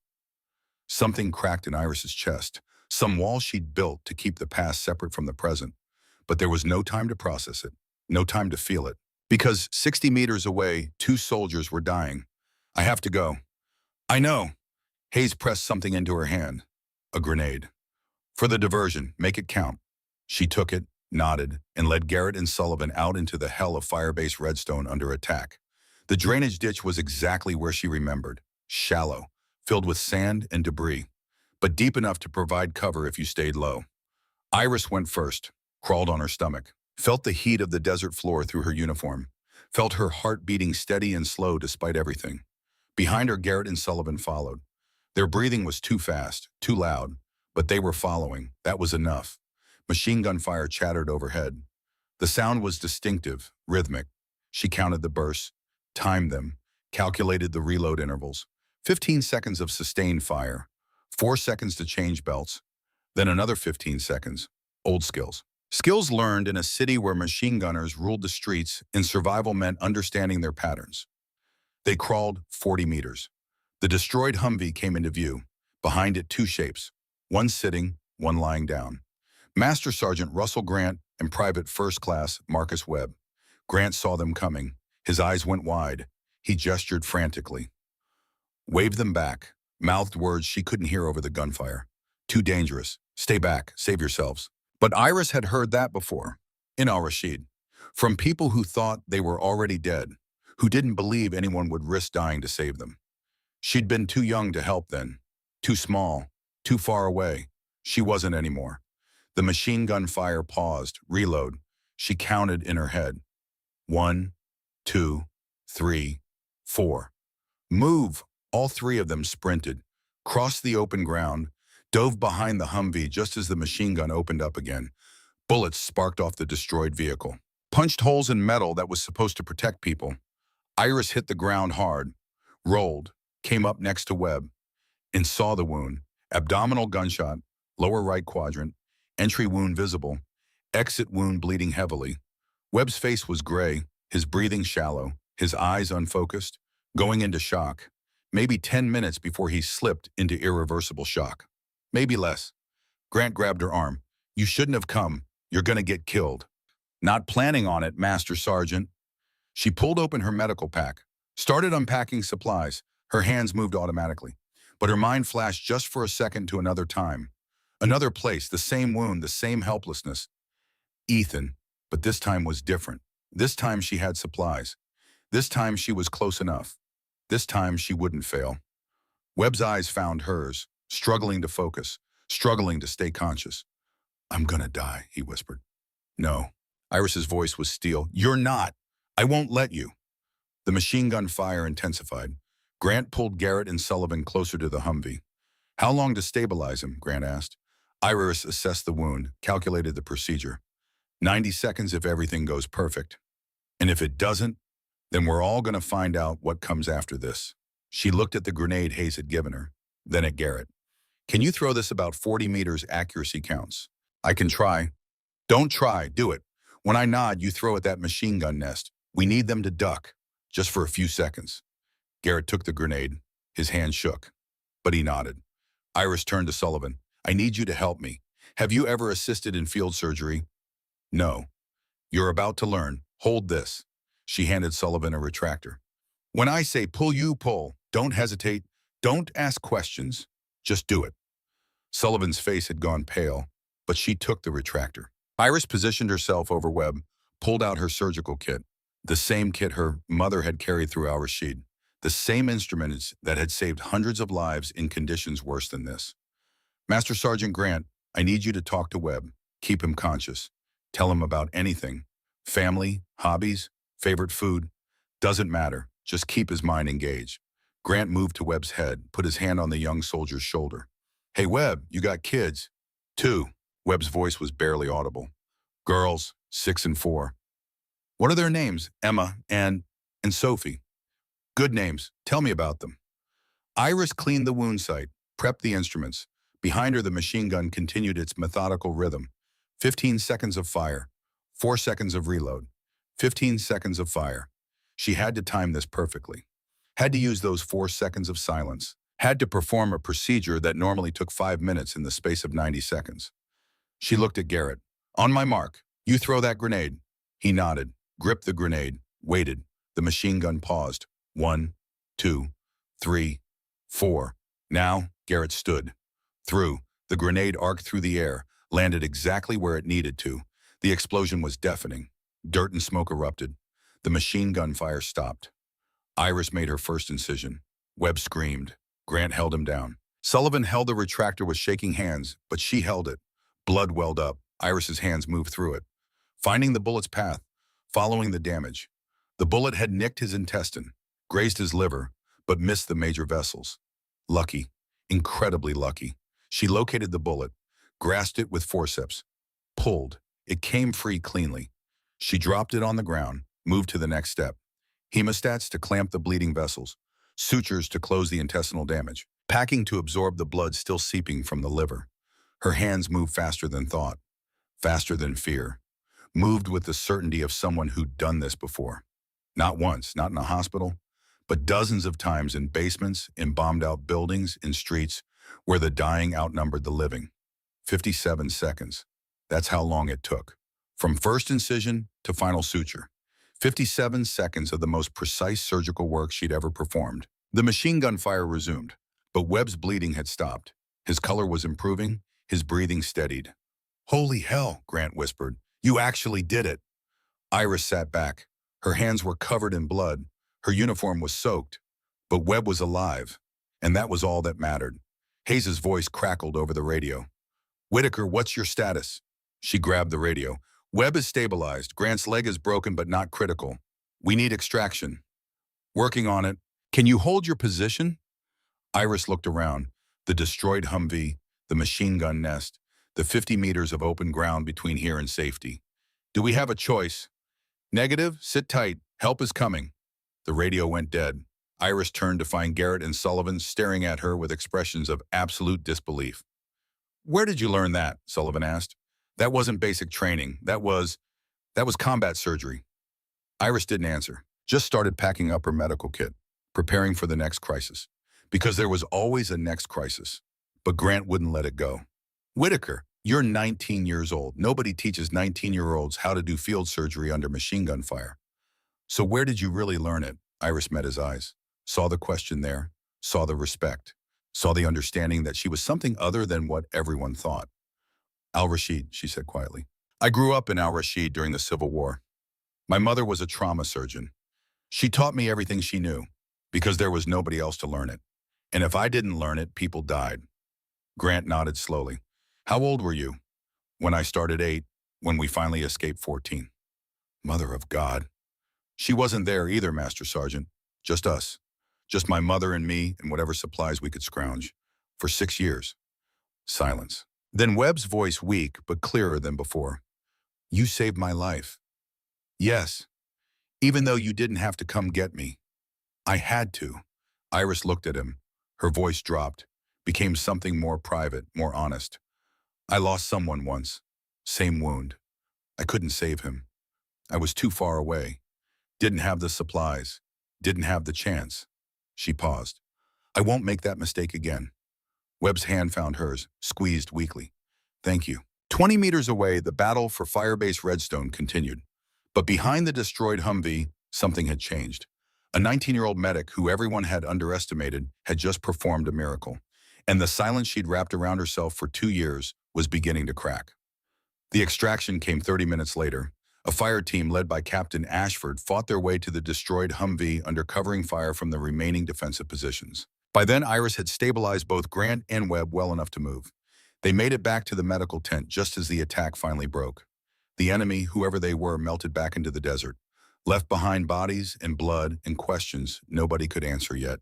Something cracked in Iris's chest, some wall she'd built to keep the past separate from the present. But there was no time to process it, no time to feel it. Because 60 meters away, 2 soldiers were dying. "I have to go." "I know." Hayes pressed something into her hand. A grenade. "For the diversion, make it count." She took it, nodded, and led Garrett and Sullivan out into the hell of Firebase Redstone under attack. The drainage ditch was exactly where she remembered. Shallow, filled with sand and debris, but deep enough to provide cover if you stayed low. Iris went first, crawled on her stomach, felt the heat of the desert floor through her uniform, felt her heart beating steady and slow despite everything. Behind her, Garrett and Sullivan followed. Their breathing was too fast, too loud, but they were following. That was enough. Machine gun fire chattered overhead. The sound was distinctive, rhythmic. She counted the bursts, timed them, calculated the reload intervals. 15 seconds of sustained fire, 4 seconds to change belts, then another 15 seconds. Old skills. Skills learned in a city where machine gunners ruled the streets and survival meant understanding their patterns. They crawled 40 meters. The destroyed Humvee came into view. Behind it, two shapes, one sitting, one lying down. Master Sergeant Russell Grant and Private First Class Marcus Webb. Grant saw them coming. His eyes went wide. He gestured frantically. Waved them back, mouthed words she couldn't hear over the gunfire. Too dangerous. Stay back. Save yourselves. But Iris had heard that before, in al-Rashid, from people who thought they were already dead, who didn't believe anyone would risk dying to save them. She'd been too young to help then, too small, too far away. She wasn't anymore. The machine gun fire paused, reload. She counted in her head. 1, 2, 3, 4. Move! All three of them sprinted, crossed the open ground, dove behind the Humvee just as the machine gun opened up again. Bullets sparked off the destroyed vehicle, punched holes in metal that was supposed to protect people. Iris hit the ground hard, rolled, came up next to Webb, and saw the wound. Abdominal gunshot, lower right quadrant, entry wound visible, exit wound bleeding heavily. Webb's face was gray, his breathing shallow, his eyes unfocused, going into shock. Maybe 10 minutes before he slipped into irreversible shock. Maybe less. Grant grabbed her arm. You shouldn't have come. You're gonna get killed. Not planning on it, Master Sergeant. She pulled open her medical pack, started unpacking supplies. Her hands moved automatically, but her mind flashed just for a second to another time. Another place, the same wound, the same helplessness. Ethan, but this time was different. This time she had supplies. This time she was close enough. This time she wouldn't fail. Webb's eyes found hers, struggling to focus, struggling to stay conscious. I'm gonna die, he whispered. No. Iris's voice was steel. You're not. I won't let you. The machine gun fire intensified. Grant pulled Garrett and Sullivan closer to the Humvee. How long to stabilize him? Grant asked. Iris assessed the wound, calculated the procedure. 90 seconds if everything goes perfect. And if it doesn't, then we're all going to find out what comes after this. She looked at the grenade Hayes had given her, then at Garrett. Can you throw this about 40 meters accuracy counts? I can try. Don't try, do it. When I nod, you throw at that machine gun nest. We need them to duck, just for a few seconds. Garrett took the grenade. His hand shook, but he nodded. Iris turned to Sullivan. I need you to help me. Have you ever assisted in field surgery? No. You're about to learn. Hold this. She handed Sullivan a retractor. When I say pull, you pull. Don't hesitate. Don't ask questions. Just do it. Sullivan's face had gone pale, but she took the retractor. Iris positioned herself over Webb, pulled out her surgical kit, the same kit her mother had carried through al-Rashid, the same instruments that had saved hundreds of lives in conditions worse than this. Master Sergeant Grant, I need you to talk to Webb. Keep him conscious. Tell him about anything. Family, hobbies, favorite food. Doesn't matter. Just keep his mind engaged. Grant moved to Webb's head, put his hand on the young soldier's shoulder. Hey, Webb, you got kids? 2. Webb's voice was barely audible. Girls, 6 and 4. What are their names? Emma and Sophie. Good names. Tell me about them. Iris cleaned the wound site, prepped the instruments. Behind her, the machine gun continued its methodical rhythm. 15 seconds of fire, 4 seconds of reload, 15 seconds of fire. She had to time this perfectly. Had to use those 4 seconds of silence. Had to perform a procedure that normally took 5 minutes in the space of 90 seconds. She looked at Garrett. On my mark, you throw that grenade. He nodded, gripped the grenade, waited. The machine gun paused. 1, 2, 3, 4. Now, Garrett stood. Threw. The grenade arced through the air, landed exactly where it needed to. The explosion was deafening. Dirt and smoke erupted. The machine gun fire stopped. Iris made her first incision. Webb screamed. Grant held him down. Sullivan held the retractor with shaking hands, but she held it. Blood welled up. Iris's hands moved through it, finding the bullet's path, following the damage. The bullet had nicked his intestine, grazed his liver, but missed the major vessels. Lucky. Incredibly lucky. She located the bullet, grasped it with forceps, pulled. It came free cleanly. She dropped it on the ground, moved to the next step. Hemostats to clamp the bleeding vessels, sutures to close the intestinal damage, packing to absorb the blood still seeping from the liver. Her hands moved faster than thought, faster than fear, moved with the certainty of someone who'd done this before. Not once, not in a hospital, but dozens of times in basements, in bombed-out buildings, in streets where the dying outnumbered the living. 57 seconds. That's how long it took. From first incision to final suture. 57 seconds of the most precise surgical work she'd ever performed. The machine gun fire resumed, but Webb's bleeding had stopped. His color was improving, his breathing steadied. "Holy hell," Grant whispered. "You actually did it." Iris sat back. Her hands were covered in blood. Her uniform was soaked. But Webb was alive, and that was all that mattered. Hayes's voice crackled over the radio. "Whitaker, what's your status?" She grabbed the radio. "Webb is stabilized. Grant's leg is broken but not critical. We need extraction." "Working on it. Can you hold your position?" Iris looked around. The destroyed Humvee, the machine gun nest, the 50 meters of open ground between here and safety. "Do we have a choice?" "Negative. Sit tight. Help is coming." The radio went dead. Iris turned to find Garrett and Sullivan staring at her with expressions of absolute disbelief. "Where did you learn that?" Sullivan asked. "That wasn't basic training. That was combat surgery." Iris didn't answer, just started packing up her medical kit, preparing for the next crisis. Because there was always a next crisis. But Grant wouldn't let it go. "Whitaker, you're 19 years old. Nobody teaches 19-year-olds how to do field surgery under machine gun fire. So where did you really learn it?" Iris met his eyes, saw the question there, saw the respect, saw the understanding that she was something other than what everyone thought. "Al-Rashid," she said quietly. "I grew up in Al-Rashid during the Civil War. My mother was a trauma surgeon. She taught me everything she knew, because there was nobody else to learn it. And if I didn't learn it, people died." Grant nodded slowly. "How old were you?" "When I started 8, when we finally escaped 14. "Mother of God." "She wasn't there either, Master Sergeant. Just us. Just my mother and me and whatever supplies we could scrounge. For 6 years." Silence. Then Webb's voice, weak but clearer than before. "You saved my life." "Yes. Even though you didn't have to come get me. I had to." Iris looked at him. Her voice dropped, became something more private, more honest. "I lost someone once. Same wound. I couldn't save him. I was too far away. Didn't have the supplies. Didn't have the chance." She paused. "I won't make that mistake again." Webb's hand found hers, squeezed weakly. "Thank you." 20 meters away, the battle for Firebase Redstone continued. But behind the destroyed Humvee, something had changed. A 19-year-old medic who everyone had underestimated had just performed a miracle. And the silence she'd wrapped around herself for 2 years was beginning to crack. The extraction came 30 minutes later. A fire team led by Captain Ashford fought their way to the destroyed Humvee under covering fire from the remaining defensive positions. By then, Iris had stabilized both Grant and Webb well enough to move. They made it back to the medical tent just as the attack finally broke. The enemy, whoever they were, melted back into the desert, left behind bodies and blood and questions nobody could answer yet.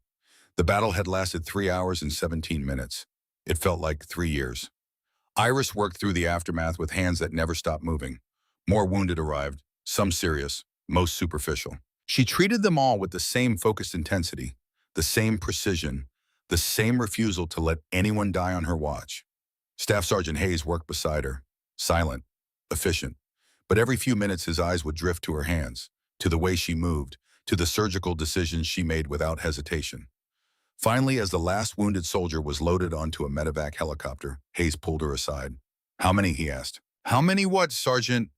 The battle had lasted 3 hours and 17 minutes. It felt like 3 years. Iris worked through the aftermath with hands that never stopped moving. More wounded arrived, some serious, most superficial. She treated them all with the same focused intensity, the same precision, the same refusal to let anyone die on her watch. Staff Sergeant Hayes worked beside her, silent, efficient. But every few minutes his eyes would drift to her hands, to the way she moved, to the surgical decisions she made without hesitation. Finally, as the last wounded soldier was loaded onto a medevac helicopter, Hayes pulled her aside. "How many?" he asked. "How many what, Sergeant?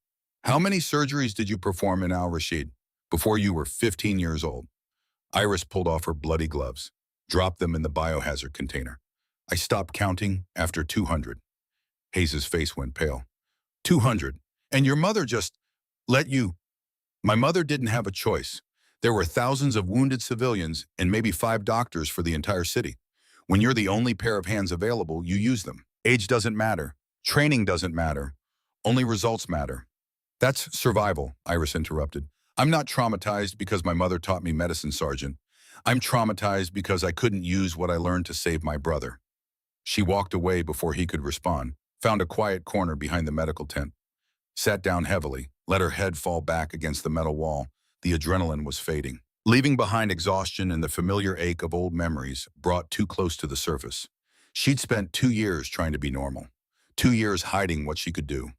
How many surgeries did you perform in Al-Rashid before you were 15 years old?" Iris pulled off her bloody gloves, dropped them in the biohazard container. "I stopped counting after 200. Hayes's face went pale. 200. And your mother just let you. My mother didn't have a choice. There were thousands of wounded civilians and maybe 5 doctors for the entire city. When you're the only pair of hands available, you use them. Age doesn't matter. Training doesn't matter. Only results matter." "That's survival," Iris interrupted. "I'm not traumatized because my mother taught me medicine, Sergeant. I'm traumatized because I couldn't use what I learned to save my brother." She walked away before he could respond, found a quiet corner behind the medical tent, sat down heavily, let her head fall back against the metal wall. The adrenaline was fading, leaving behind exhaustion and the familiar ache of old memories brought too close to the surface. She'd spent 2 years trying to be normal, 2 years hiding what she could do,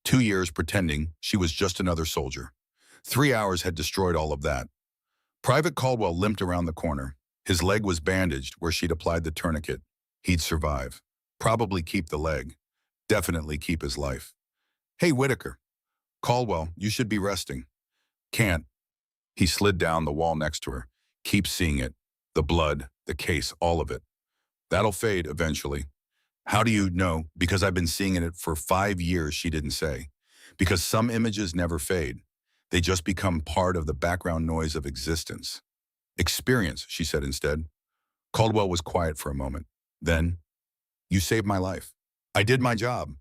2 years pretending she was just another soldier. 3 hours had destroyed all of that. Private Caldwell limped around the corner. His leg was bandaged where she'd applied the tourniquet. He'd survive. Probably keep the leg. Definitely keep his life. Hey, Whitaker. Caldwell, you should be resting. Can't. He slid down the wall next to her. Keep seeing it. The blood, the case, all of it. That'll fade eventually. How do you know? Because I've been seeing it for 5 years, she didn't say. Because some images never fade. They just become part of the background noise of existence. Experience, she said instead. Caldwell was quiet for a moment. Then, you saved my life. I did my job.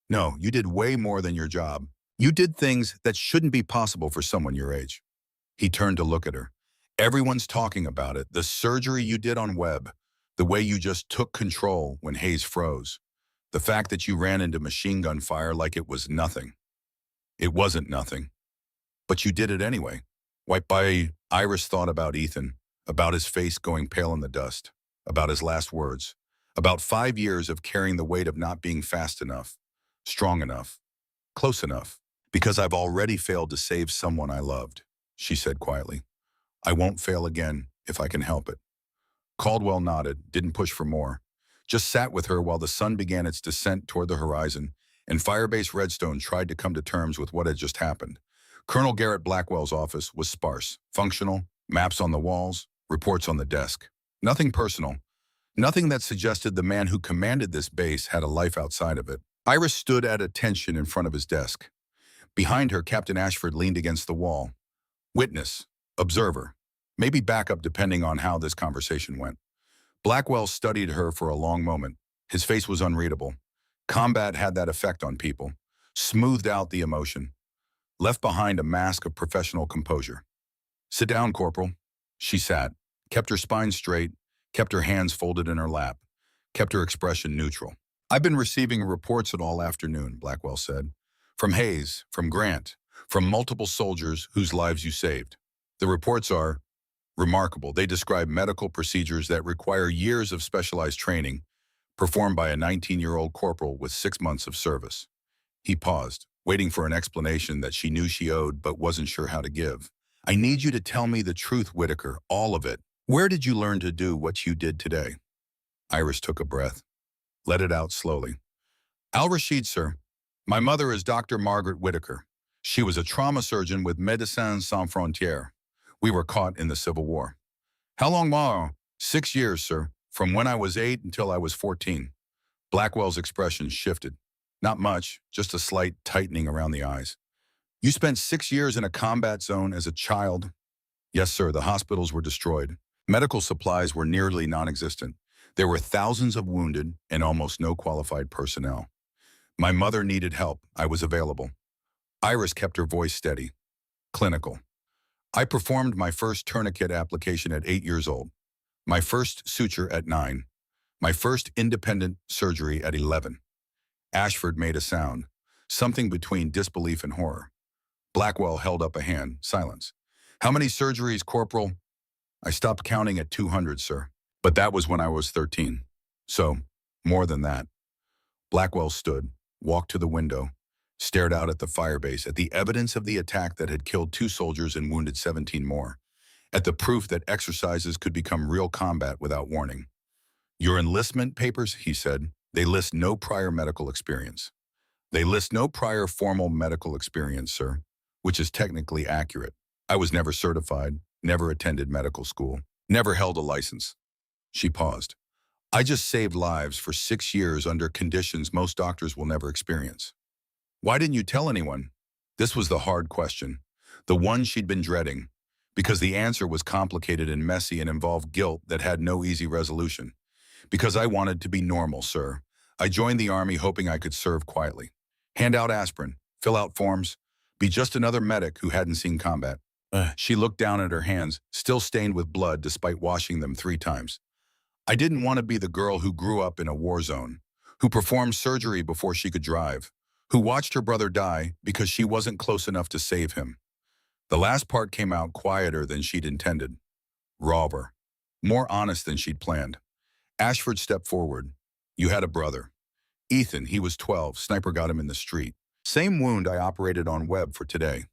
No, you did way more than your job. You did things that shouldn't be possible for someone your age. He turned to look at her. Everyone's talking about it. The surgery you did on Webb. The way you just took control when Hayes froze. The fact that you ran into machine gun fire like it was nothing. It wasn't nothing. But you did it anyway. Iris thought about Ethan, about his face going pale in the dust, about his last words, about 5 years of carrying the weight of not being fast enough, strong enough, close enough. Because I've already failed to save someone I loved, she said quietly. I won't fail again if I can help it. Caldwell nodded, didn't push for more, just sat with her while the sun began its descent toward the horizon, and Firebase Redstone tried to come to terms with what had just happened. Colonel Garrett Blackwell's office was sparse, functional, maps on the walls, reports on the desk. Nothing personal, nothing that suggested the man who commanded this base had a life outside of it. Iris stood at attention in front of his desk. Behind her, Captain Ashford leaned against the wall. Witness, observer, maybe backup depending on how this conversation went. Blackwell studied her for a long moment. His face was unreadable. Combat had that effect on people. Smoothed out the emotion. Left behind a mask of professional composure. Sit down, Corporal. She sat, kept her spine straight, kept her hands folded in her lap, kept her expression neutral. I've been receiving reports all afternoon, Blackwell said. From Hayes, from Grant, from multiple soldiers whose lives you saved. The reports are remarkable. They describe medical procedures that require years of specialized training, performed by a 19-year-old corporal with 6 months of service. He paused, waiting for an explanation that she knew she owed but wasn't sure how to give. I need you to tell me the truth, Whitaker, all of it. Where did you learn to do what you did today? Iris took a breath. Let it out slowly. Al-Rashid, sir. My mother is Dr. Margaret Whitaker. She was a trauma surgeon with Médecins Sans Frontières. We were caught in the Civil War. How long more? 6 years, sir. From when I was 8 until I was 14. Blackwell's expression shifted. Not much, just a slight tightening around the eyes. You spent 6 years in a combat zone as a child? Yes, sir. The hospitals were destroyed. Medical supplies were nearly non-existent. There were thousands of wounded and almost no qualified personnel. My mother needed help. I was available. Iris kept her voice steady. Clinical. I performed my first tourniquet application at 8 years old. My first suture at 9. My first independent surgery at 11. Ashford made a sound, something between disbelief and horror. Blackwell held up a hand. Silence. How many surgeries, Corporal? I stopped counting at 200, sir. But that was when I was 13. So, more than that. Blackwell stood, walked to the window, stared out at the firebase, at the evidence of the attack that had killed 2 soldiers and wounded 17 more, at the proof that exercises could become real combat without warning. Your enlistment papers, he said, they list no prior medical experience. They list no prior formal medical experience, sir, which is technically accurate. I was never certified, never attended medical school, never held a license. She paused. I just saved lives for 6 years under conditions most doctors will never experience. Why didn't you tell anyone? This was the hard question, the one she'd been dreading, because the answer was complicated and messy and involved guilt that had no easy resolution. Because I wanted to be normal, sir. I joined the Army hoping I could serve quietly. Hand out aspirin, fill out forms, be just another medic who hadn't seen combat. She looked down at her hands, still stained with blood despite washing them 3 times. I didn't want to be the girl who grew up in a war zone, who performed surgery before she could drive, who watched her brother die because she wasn't close enough to save him. The last part came out quieter than she'd intended. Rawer. More honest than she'd planned. Ashford stepped forward. You had a brother. Ethan, he was 12. Sniper got him in the street. Same wound I operated on Webb for today.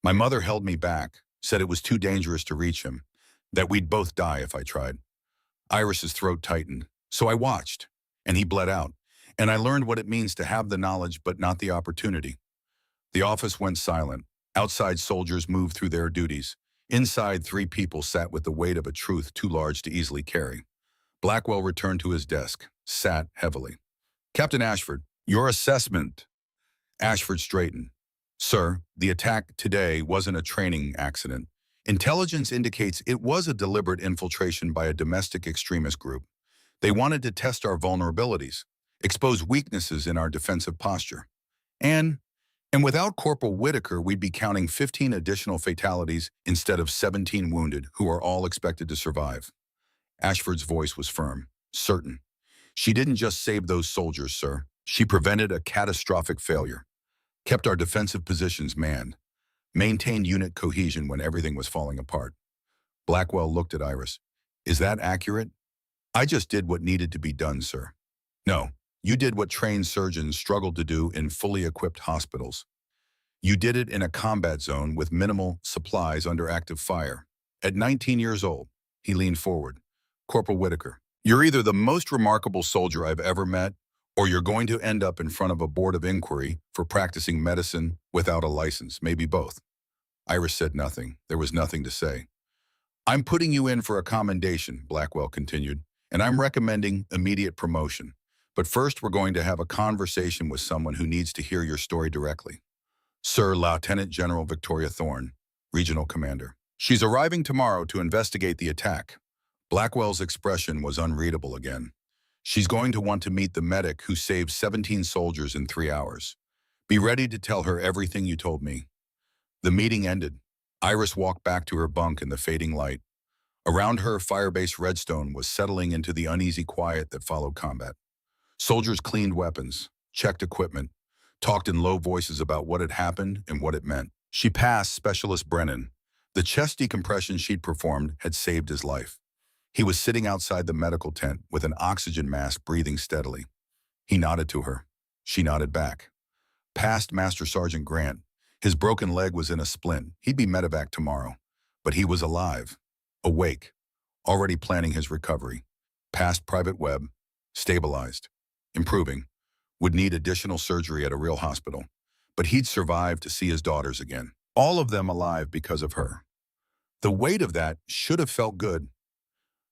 My mother held me back, said it was too dangerous to reach him, that we'd both die if I tried. Iris's throat tightened. So I watched, and he bled out. And I learned what it means to have the knowledge but not the opportunity. The office went silent. Outside soldiers moved through their duties. Inside, 3 people sat with the weight of a truth too large to easily carry. Blackwell returned to his desk, sat heavily. Captain Ashford, your assessment. Ashford straightened. Sir, the attack today wasn't a training accident. Intelligence indicates it was a deliberate infiltration by a domestic extremist group. They wanted to test our vulnerabilities, expose weaknesses in our defensive posture. And without Corporal Whitaker, we'd be counting 15 additional fatalities instead of 17 wounded, who are all expected to survive. Ashford's voice was firm, certain. She didn't just save those soldiers, sir. She prevented a catastrophic failure, kept our defensive positions manned, maintained unit cohesion when everything was falling apart. Blackwell looked at Iris. Is that accurate? I just did what needed to be done, sir. No, you did what trained surgeons struggled to do in fully equipped hospitals. You did it in a combat zone with minimal supplies under active fire. At 19 years old, he leaned forward. Corporal Whitaker, you're either the most remarkable soldier I've ever met, or you're going to end up in front of a board of inquiry for practicing medicine without a license, maybe both. Iris said nothing. There was nothing to say. I'm putting you in for a commendation, Blackwell continued, and I'm recommending immediate promotion. But first, we're going to have a conversation with someone who needs to hear your story directly. Sir, Lieutenant General Victoria Thorne, Regional Commander. She's arriving tomorrow to investigate the attack. Blackwell's expression was unreadable again. She's going to want to meet the medic who saved 17 soldiers in 3 hours. Be ready to tell her everything you told me. The meeting ended. Iris walked back to her bunk in the fading light. Around her, Firebase Redstone was settling into the uneasy quiet that followed combat. Soldiers cleaned weapons, checked equipment, talked in low voices about what had happened and what it meant. She passed Specialist Brennan. The chest decompression she'd performed had saved his life. He was sitting outside the medical tent with an oxygen mask, breathing steadily. He nodded to her. She nodded back. Past Master Sergeant Grant. His broken leg was in a splint. He'd be medevac tomorrow. But he was alive, awake, already planning his recovery. Past Private Webb, stabilized, improving, would need additional surgery at a real hospital. But he'd survive to see his daughters again. All of them alive because of her. The weight of that should have felt good.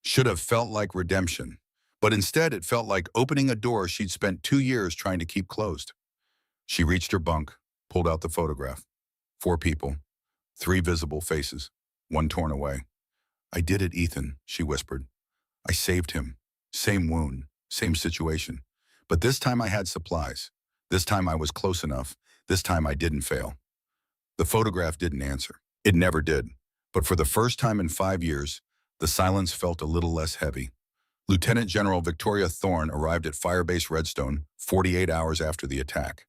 Should have felt like redemption. But instead, it felt like opening a door she'd spent 2 years trying to keep closed. She reached her bunk, pulled out the photograph. 4 people, 3 visible faces, 1 torn away. I did it, Ethan, she whispered. I saved him. Same wound, same situation. But this time I had supplies. This time I was close enough. This time I didn't fail. The photograph didn't answer. It never did. But for the first time in 5 years, the silence felt a little less heavy. Lieutenant General Victoria Thorne arrived at Firebase Redstone 48 hours after the attack.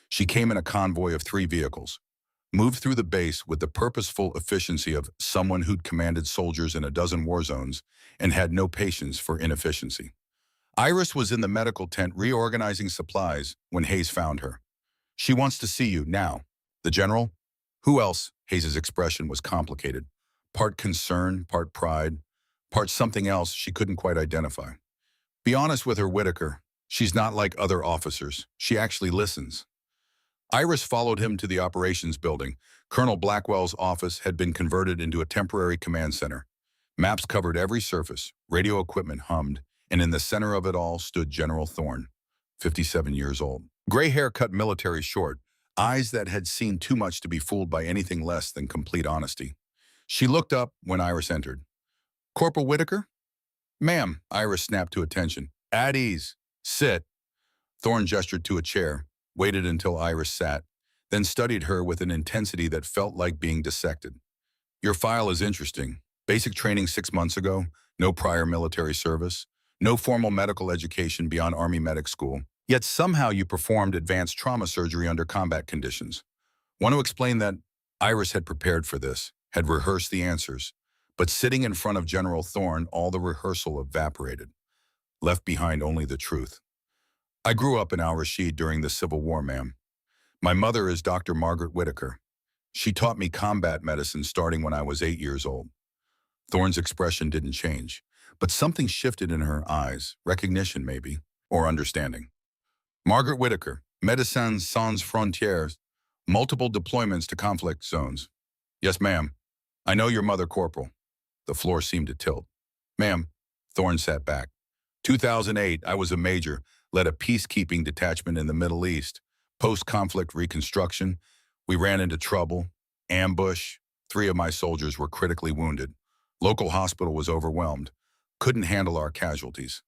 She came in a convoy of 3 vehicles, moved through the base with the purposeful efficiency of someone who'd commanded soldiers in a dozen war zones and had no patience for inefficiency. Iris was in the medical tent reorganizing supplies when Hayes found her. She wants to see you now. The general? Who else? Hayes' expression was complicated. Part concern, part pride, part something else she couldn't quite identify. Be honest with her, Whitaker. She's not like other officers. She actually listens. Iris followed him to the operations building. Colonel Blackwell's office had been converted into a temporary command center. Maps covered every surface, radio equipment hummed, and in the center of it all stood General Thorne, 57 years old. Gray hair cut military short, eyes that had seen too much to be fooled by anything less than complete honesty. She looked up when Iris entered. Corporal Whitaker? Ma'am, Iris snapped to attention. At ease. Sit. Thorne gestured to a chair, waited until Iris sat, then studied her with an intensity that felt like being dissected. Your file is interesting. Basic training 6 months ago, no prior military service, no formal medical education beyond Army medic school, Yet somehow you performed advanced trauma surgery under combat conditions. Want to explain that? Iris had prepared for this, had rehearsed the answers, but sitting in front of General Thorne, all the rehearsal evaporated, left behind only the truth. I grew up in Al Rashid during the Civil War, ma'am. My mother is Dr. Margaret Whitaker. She taught me combat medicine starting when I was 8 years old. Thorne's expression didn't change, but something shifted in her eyes, recognition maybe, or understanding. Margaret Whitaker, Médecins Sans Frontières, multiple deployments to conflict zones. Yes, ma'am. I know your mother, Corporal. The floor seemed to tilt. Ma'am, Thorne sat back. 2008, I was a major, led a peacekeeping detachment in the Middle East. Post-conflict reconstruction, we ran into trouble, ambush. 3 of my soldiers were critically wounded. Local hospital was overwhelmed, couldn't handle our casualties.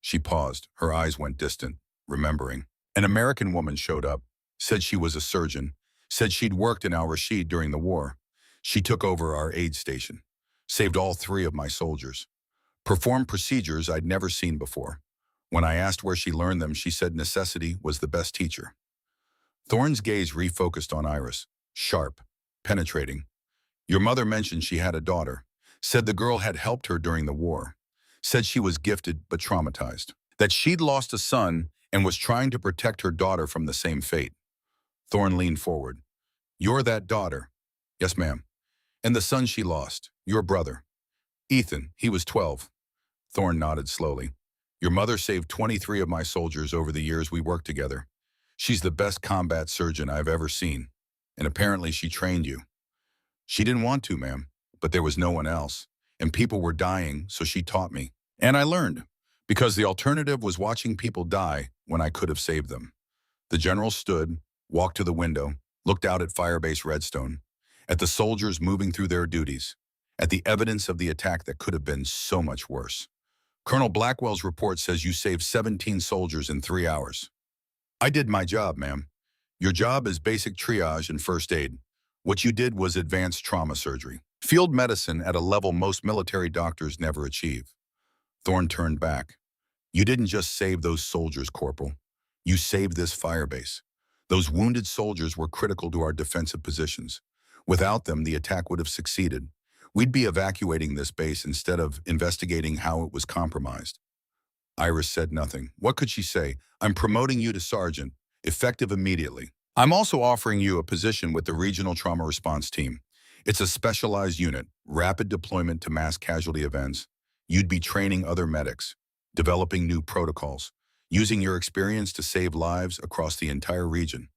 She paused, her eyes went distant, remembering. An American woman showed up, said she was a surgeon, said she'd worked in Al Rashid during the war. She took over our aid station, saved all 3 of my soldiers, performed procedures I'd never seen before. When I asked where she learned them, she said necessity was the best teacher. Thorne's gaze refocused on Iris, sharp, penetrating. Your mother mentioned she had a daughter, said the girl had helped her during the war, said she was gifted but traumatized, that she'd lost a son and was trying to protect her daughter from the same fate. Thorne leaned forward. You're that daughter? Yes, ma'am. And the son she lost, your brother. Ethan, he was 12. Thorne nodded slowly. Your mother saved 23 of my soldiers over the years we worked together. She's the best combat surgeon I've ever seen, and apparently she trained you. She didn't want to, ma'am, but there was no one else, and people were dying, so she taught me. And I learned, because the alternative was watching people die when I could have saved them. The general stood, walked to the window, looked out at Firebase Redstone, at the soldiers moving through their duties, at the evidence of the attack that could have been so much worse. Colonel Blackwell's report says you saved 17 soldiers in 3 hours. I did my job, ma'am. Your job is basic triage and first aid. What you did was advanced trauma surgery, field medicine at a level most military doctors never achieve. Thorne turned back. You didn't just save those soldiers, Corporal. You saved this firebase. Those wounded soldiers were critical to our defensive positions. Without them, the attack would have succeeded. We'd be evacuating this base instead of investigating how it was compromised. Iris said nothing. What could she say? I'm promoting you to sergeant, effective immediately. I'm also offering you a position with the Regional Trauma Response Team. It's a specialized unit, rapid deployment to mass casualty events. You'd be training other medics, developing new protocols, using your experience to save lives across the entire region.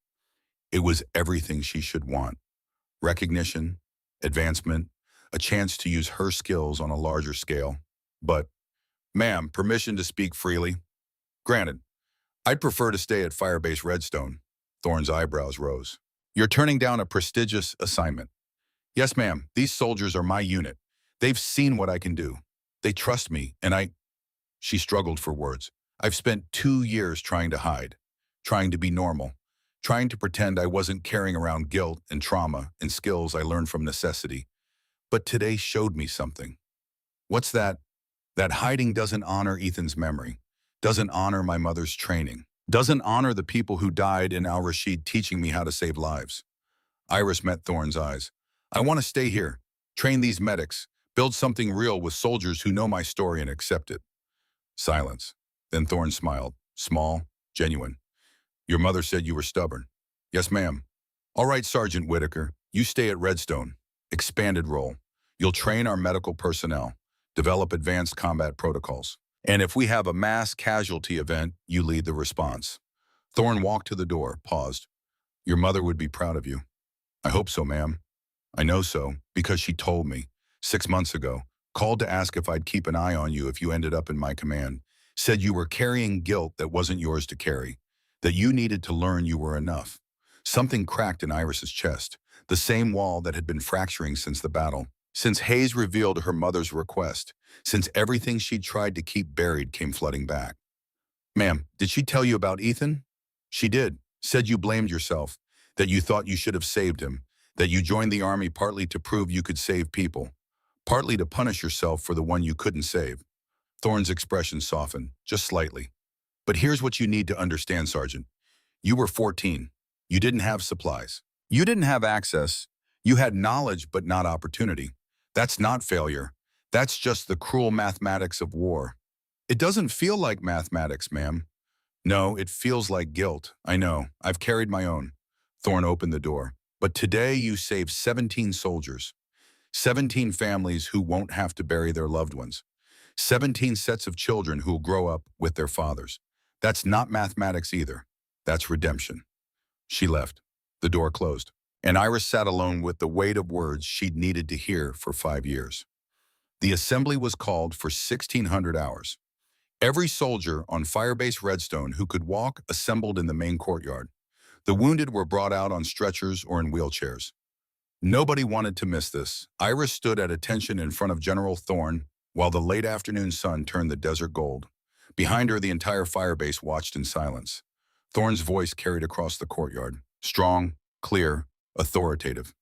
It was everything she should want. Recognition, advancement, a chance to use her skills on a larger scale. But, ma'am, permission to speak freely? Granted, I'd prefer to stay at Firebase Redstone. Thorne's eyebrows rose. You're turning down a prestigious assignment. Yes, ma'am, these soldiers are my unit. They've seen what I can do. They trust me, and She struggled for words. I've spent 2 years trying to hide, trying to be normal, trying to pretend I wasn't carrying around guilt and trauma and skills I learned from necessity. But today showed me something. What's that? That hiding doesn't honor Ethan's memory, doesn't honor my mother's training, doesn't honor the people who died in Al Rashid teaching me how to save lives. Iris met Thorne's eyes. I want to stay here, train these medics, build something real with soldiers who know my story and accept it. Silence. Then Thorne smiled, small, genuine. Your mother said you were stubborn. Yes, ma'am. All right, Sergeant Whitaker, you stay at Redstone. Expanded role. You'll train our medical personnel, develop advanced combat protocols. And if we have a mass casualty event, you lead the response. Thorne walked to the door, paused. Your mother would be proud of you. I hope so, ma'am. I know so, because she told me, 6 months ago, called to ask if I'd keep an eye on you if you ended up in my command, said you were carrying guilt that wasn't yours to carry, that you needed to learn you were enough. Something cracked in Iris's chest, the same wall that had been fracturing since the battle, since Hayes revealed her mother's request, since everything she'd tried to keep buried came flooding back. Ma'am, did she tell you about Ethan? She did. Said you blamed yourself, that you thought you should have saved him, that you joined the army partly to prove you could save people, partly to punish yourself for the one you couldn't save. Thorne's expression softened, just slightly. But here's what you need to understand, Sergeant. You were 14. You didn't have supplies. You didn't have access. You had knowledge but not opportunity. That's not failure. That's just the cruel mathematics of war. It doesn't feel like mathematics, ma'am. No, it feels like guilt. I know. I've carried my own. Thorne opened the door. But today you saved 17 soldiers. 17 families who won't have to bury their loved ones. 17 sets of children who'll grow up with their fathers. That's not mathematics either. That's redemption. She left. The door closed. And Iris sat alone with the weight of words she'd needed to hear for 5 years. The assembly was called for 1,600 hours. Every soldier on Firebase Redstone who could walk assembled in the main courtyard. The wounded were brought out on stretchers or in wheelchairs. Nobody wanted to miss this. Iris stood at attention in front of General Thorne while the late afternoon sun turned the desert gold. Behind her, the entire Firebase watched in silence. Thorne's voice carried across the courtyard. Strong, clear, authoritative.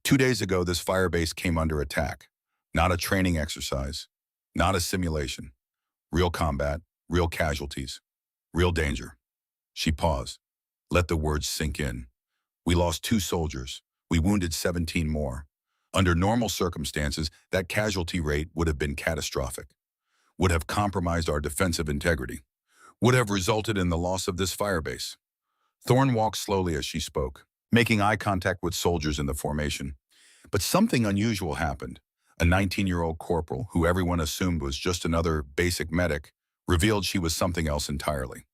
2 days ago, this Firebase came under attack. Not a training exercise. Not a simulation. Real combat, real casualties, real danger. She paused. Let the words sink in. We lost 2 soldiers. We wounded 17 more. Under normal circumstances, that casualty rate would have been catastrophic, would have compromised our defensive integrity, would have resulted in the loss of this Firebase. Thorne walked slowly as she spoke, making eye contact with soldiers in the formation. But something unusual happened. A 19-year-old corporal, who everyone assumed was just another basic medic, revealed she was something else entirely.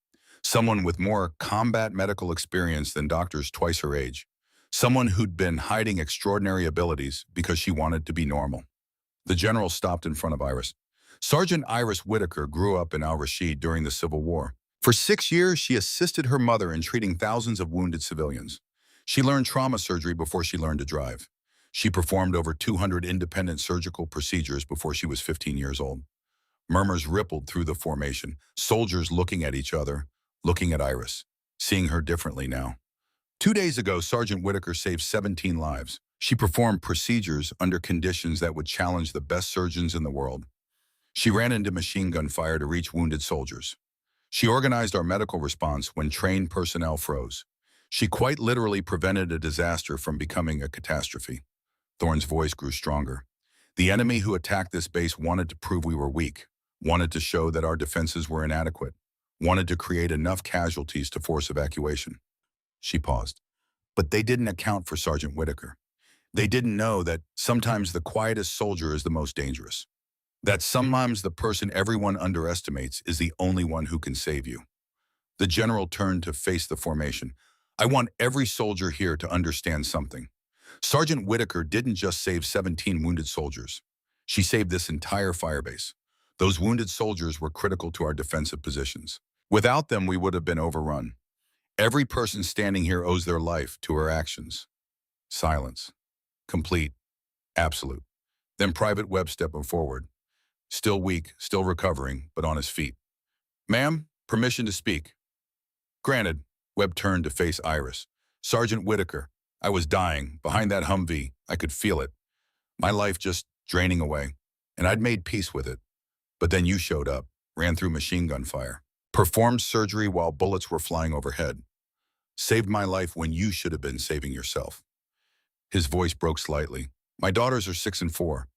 Someone with more combat medical experience than doctors twice her age. Someone who'd been hiding extraordinary abilities because she wanted to be normal. The general stopped in front of Iris. Sergeant Iris Whitaker grew up in Al-Rashid during the Civil War. For 6 years, she assisted her mother in treating thousands of wounded civilians. She learned trauma surgery before she learned to drive. She performed over 200 independent surgical procedures before she was 15 years old. Murmurs rippled through the formation, soldiers looking at each other, looking at Iris, seeing her differently now. 2 days ago, Sergeant Whitaker saved 17 lives. She performed procedures under conditions that would challenge the best surgeons in the world. She ran into machine gun fire to reach wounded soldiers. She organized our medical response when trained personnel froze. She quite literally prevented a disaster from becoming a catastrophe. Thorne's voice grew stronger. The enemy who attacked this base wanted to prove we were weak, wanted to show that our defenses were inadequate, wanted to create enough casualties to force evacuation. She paused. But they didn't account for Sergeant Whitaker. They didn't know that sometimes the quietest soldier is the most dangerous. That sometimes the person everyone underestimates is the only one who can save you. The general turned to face the formation. I want every soldier here to understand something. Sergeant Whitaker didn't just save 17 wounded soldiers. She saved this entire Firebase. Those wounded soldiers were critical to our defensive positions. Without them, we would have been overrun. Every person standing here owes their life to her actions. Silence. Complete. Absolute. Then Private Webb stepped forward. Still weak, still recovering, but on his feet. Ma'am, permission to speak. Granted. Webb turned to face Iris. Sergeant Whitaker, I was dying. Behind that Humvee, I could feel it. My life just draining away. And I'd made peace with it. But then you showed up, ran through machine gun fire, performed surgery while bullets were flying overhead. Saved my life when you should have been saving yourself. His voice broke slightly. My daughters are 6 and 4.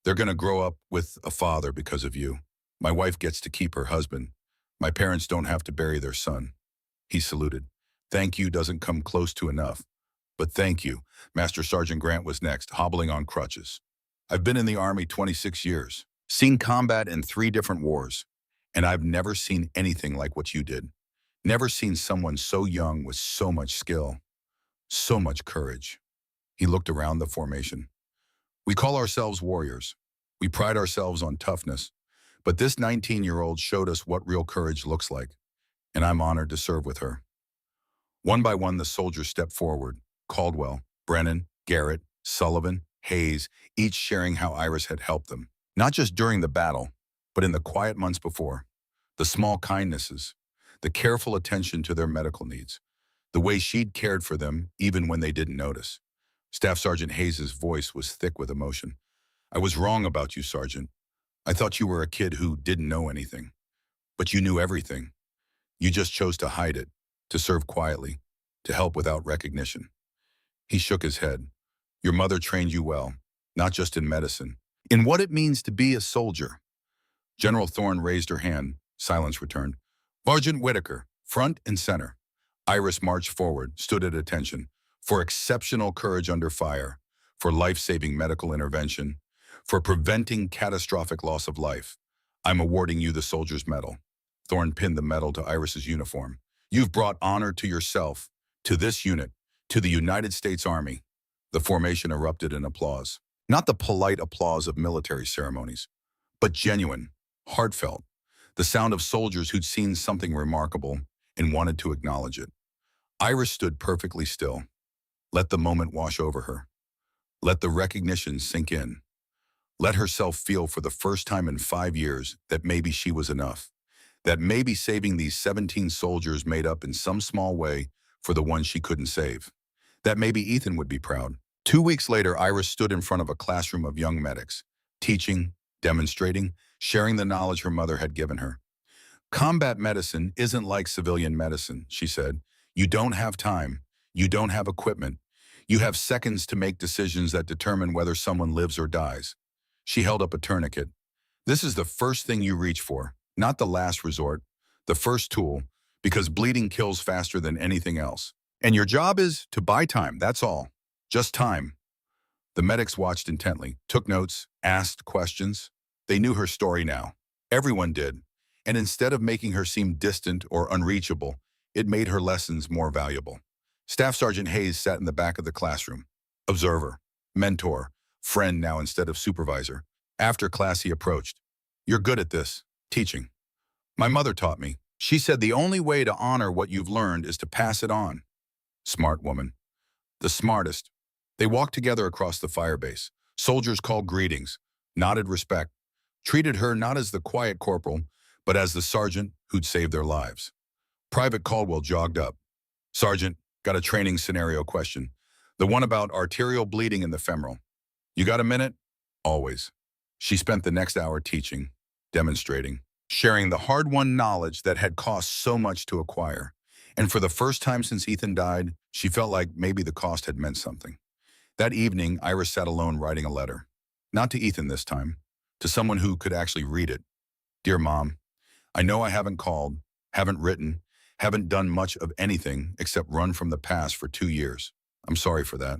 They're going to grow up with a father because of you. My wife gets to keep her husband. My parents don't have to bury their son. He saluted. Thank you doesn't come close to enough. But thank you. Master Sergeant Grant was next, hobbling on crutches. I've been in the Army 26 years, seen combat in 3 different wars, and I've never seen anything like what you did. Never seen someone so young with so much skill, so much courage. He looked around the formation. We call ourselves warriors. We pride ourselves on toughness. But this 19-year-old showed us what real courage looks like, and I'm honored to serve with her. One by one, the soldiers stepped forward. Caldwell, Brennan, Garrett, Sullivan, Hayes, each sharing how Iris had helped them. Not just during the battle, but in the quiet months before. The small kindnesses, the careful attention to their medical needs, the way she'd cared for them even when they didn't notice. Staff Sergeant Hayes' voice was thick with emotion. I was wrong about you, Sergeant. I thought you were a kid who didn't know anything. But you knew everything. You just chose to hide it, to serve quietly, to help without recognition. He shook his head. Your mother trained you well, not just in medicine, in what it means to be a soldier. General Thorne raised her hand. Silence returned. Sergeant Whitaker, front and center. Iris marched forward, stood at attention, for exceptional courage under fire, for life-saving medical intervention, for preventing catastrophic loss of life. I'm awarding you the Soldier's Medal. Thorne pinned the medal to Iris's uniform. You've brought honor to yourself, to this unit, to the United States Army. The formation erupted in applause. Not the polite applause of military ceremonies, but genuine, heartfelt, the sound of soldiers who'd seen something remarkable and wanted to acknowledge it. Iris stood perfectly still. Let the moment wash over her. Let the recognition sink in. Let herself feel for the first time in 5 years that maybe she was enough. That maybe saving these 17 soldiers made up in some small way for the ones she couldn't save. That maybe Ethan would be proud. 2 weeks later, Iris stood in front of a classroom of young medics, teaching, demonstrating, sharing the knowledge her mother had given her. Combat medicine isn't like civilian medicine, she said. You don't have time. You don't have equipment. You have seconds to make decisions that determine whether someone lives or dies. She held up a tourniquet. This is the first thing you reach for, not the last resort, the first tool, because bleeding kills faster than anything else. And your job is to buy time, that's all. Just time. The medics watched intently, took notes, asked questions. They knew her story now. Everyone did. And instead of making her seem distant or unreachable, it made her lessons more valuable. Staff Sergeant Hayes sat in the back of the classroom. Observer, mentor, friend now instead of supervisor. After class he approached. You're good at this, teaching. My mother taught me. She said the only way to honor what you've learned is to pass it on. Smart woman. The smartest. They walked together across the firebase. Soldiers called greetings, nodded respect, treated her not as the quiet corporal, but as the sergeant who'd saved their lives. Private Caldwell jogged up. Sergeant, got a training scenario question. The one about arterial bleeding in the femoral. You got a minute? Always. She spent the next hour teaching, demonstrating, sharing the hard-won knowledge that had cost so much to acquire. And for the first time since Ethan died, she felt like maybe the cost had meant something. That evening, Iris sat alone writing a letter. Not to Ethan this time, to someone who could actually read it. Dear Mom, I know I haven't called, haven't written, haven't done much of anything except run from the past for 2 years. I'm sorry for that.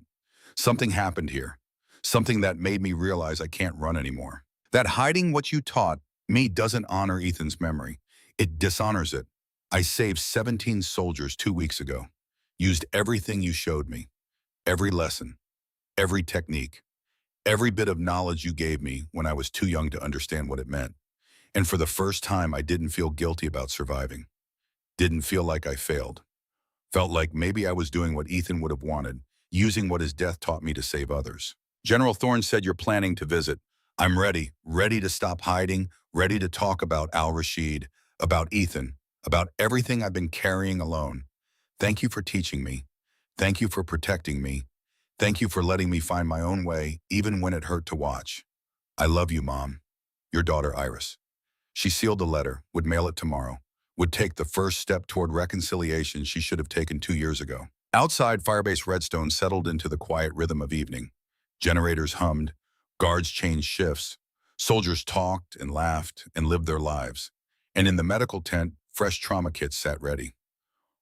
Something happened here. Something that made me realize I can't run anymore. That hiding what you taught me doesn't honor Ethan's memory. It dishonors it. I saved 17 soldiers 2 weeks ago. Used everything you showed me. Every lesson. Every technique. Every bit of knowledge you gave me when I was too young to understand what it meant. And for the first time, I didn't feel guilty about surviving. Didn't feel like I failed. Felt like maybe I was doing what Ethan would have wanted, using what his death taught me to save others. General Thorne said you're planning to visit. I'm ready, ready to stop hiding, ready to talk about Al-Rashid, about Ethan, about everything I've been carrying alone. Thank you for teaching me. Thank you for protecting me. Thank you for letting me find my own way, even when it hurt to watch. I love you, Mom. Your daughter, Iris. She sealed the letter, would mail it tomorrow, would take the first step toward reconciliation she should have taken 2 years ago. Outside, Firebase Redstone settled into the quiet rhythm of evening. Generators hummed, guards changed shifts, soldiers talked and laughed and lived their lives. And in the medical tent, fresh trauma kits sat ready.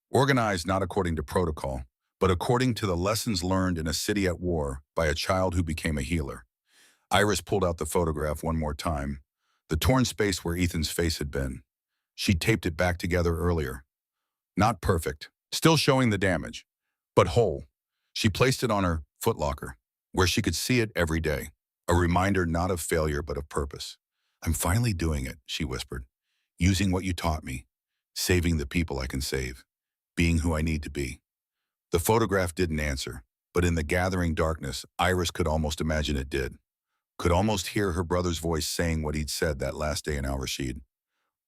Organized not according to protocol, but according to the lessons learned in a city at war by a child who became a healer. Iris pulled out the photograph one more time, the torn space where Ethan's face had been. She'd taped it back together earlier. Not perfect, still showing the damage, but whole. She placed it on her footlocker, where she could see it every day, a reminder not of failure but of purpose. I'm finally doing it, she whispered, using what you taught me, saving the people I can save, being who I need to be. The photograph didn't answer, but in the gathering darkness, Iris could almost imagine it did. Could almost hear her brother's voice saying what he'd said that last day in Al-Rashid.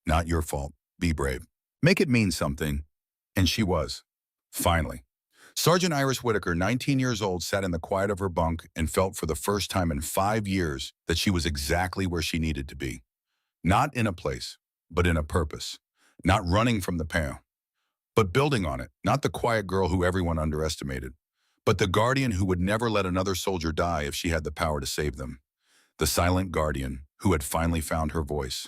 Not your fault. Be brave. Make it mean something. And she was. Finally. Sergeant Iris Whitaker, 19 years old, sat in the quiet of her bunk and felt for the first time in 5 years that she was exactly where she needed to be. Not in a place, but in a purpose. Not running from the pain, but building on it. Not the quiet girl who everyone underestimated, but the guardian who would never let another soldier die if she had the power to save them. The silent guardian who had finally found her voice.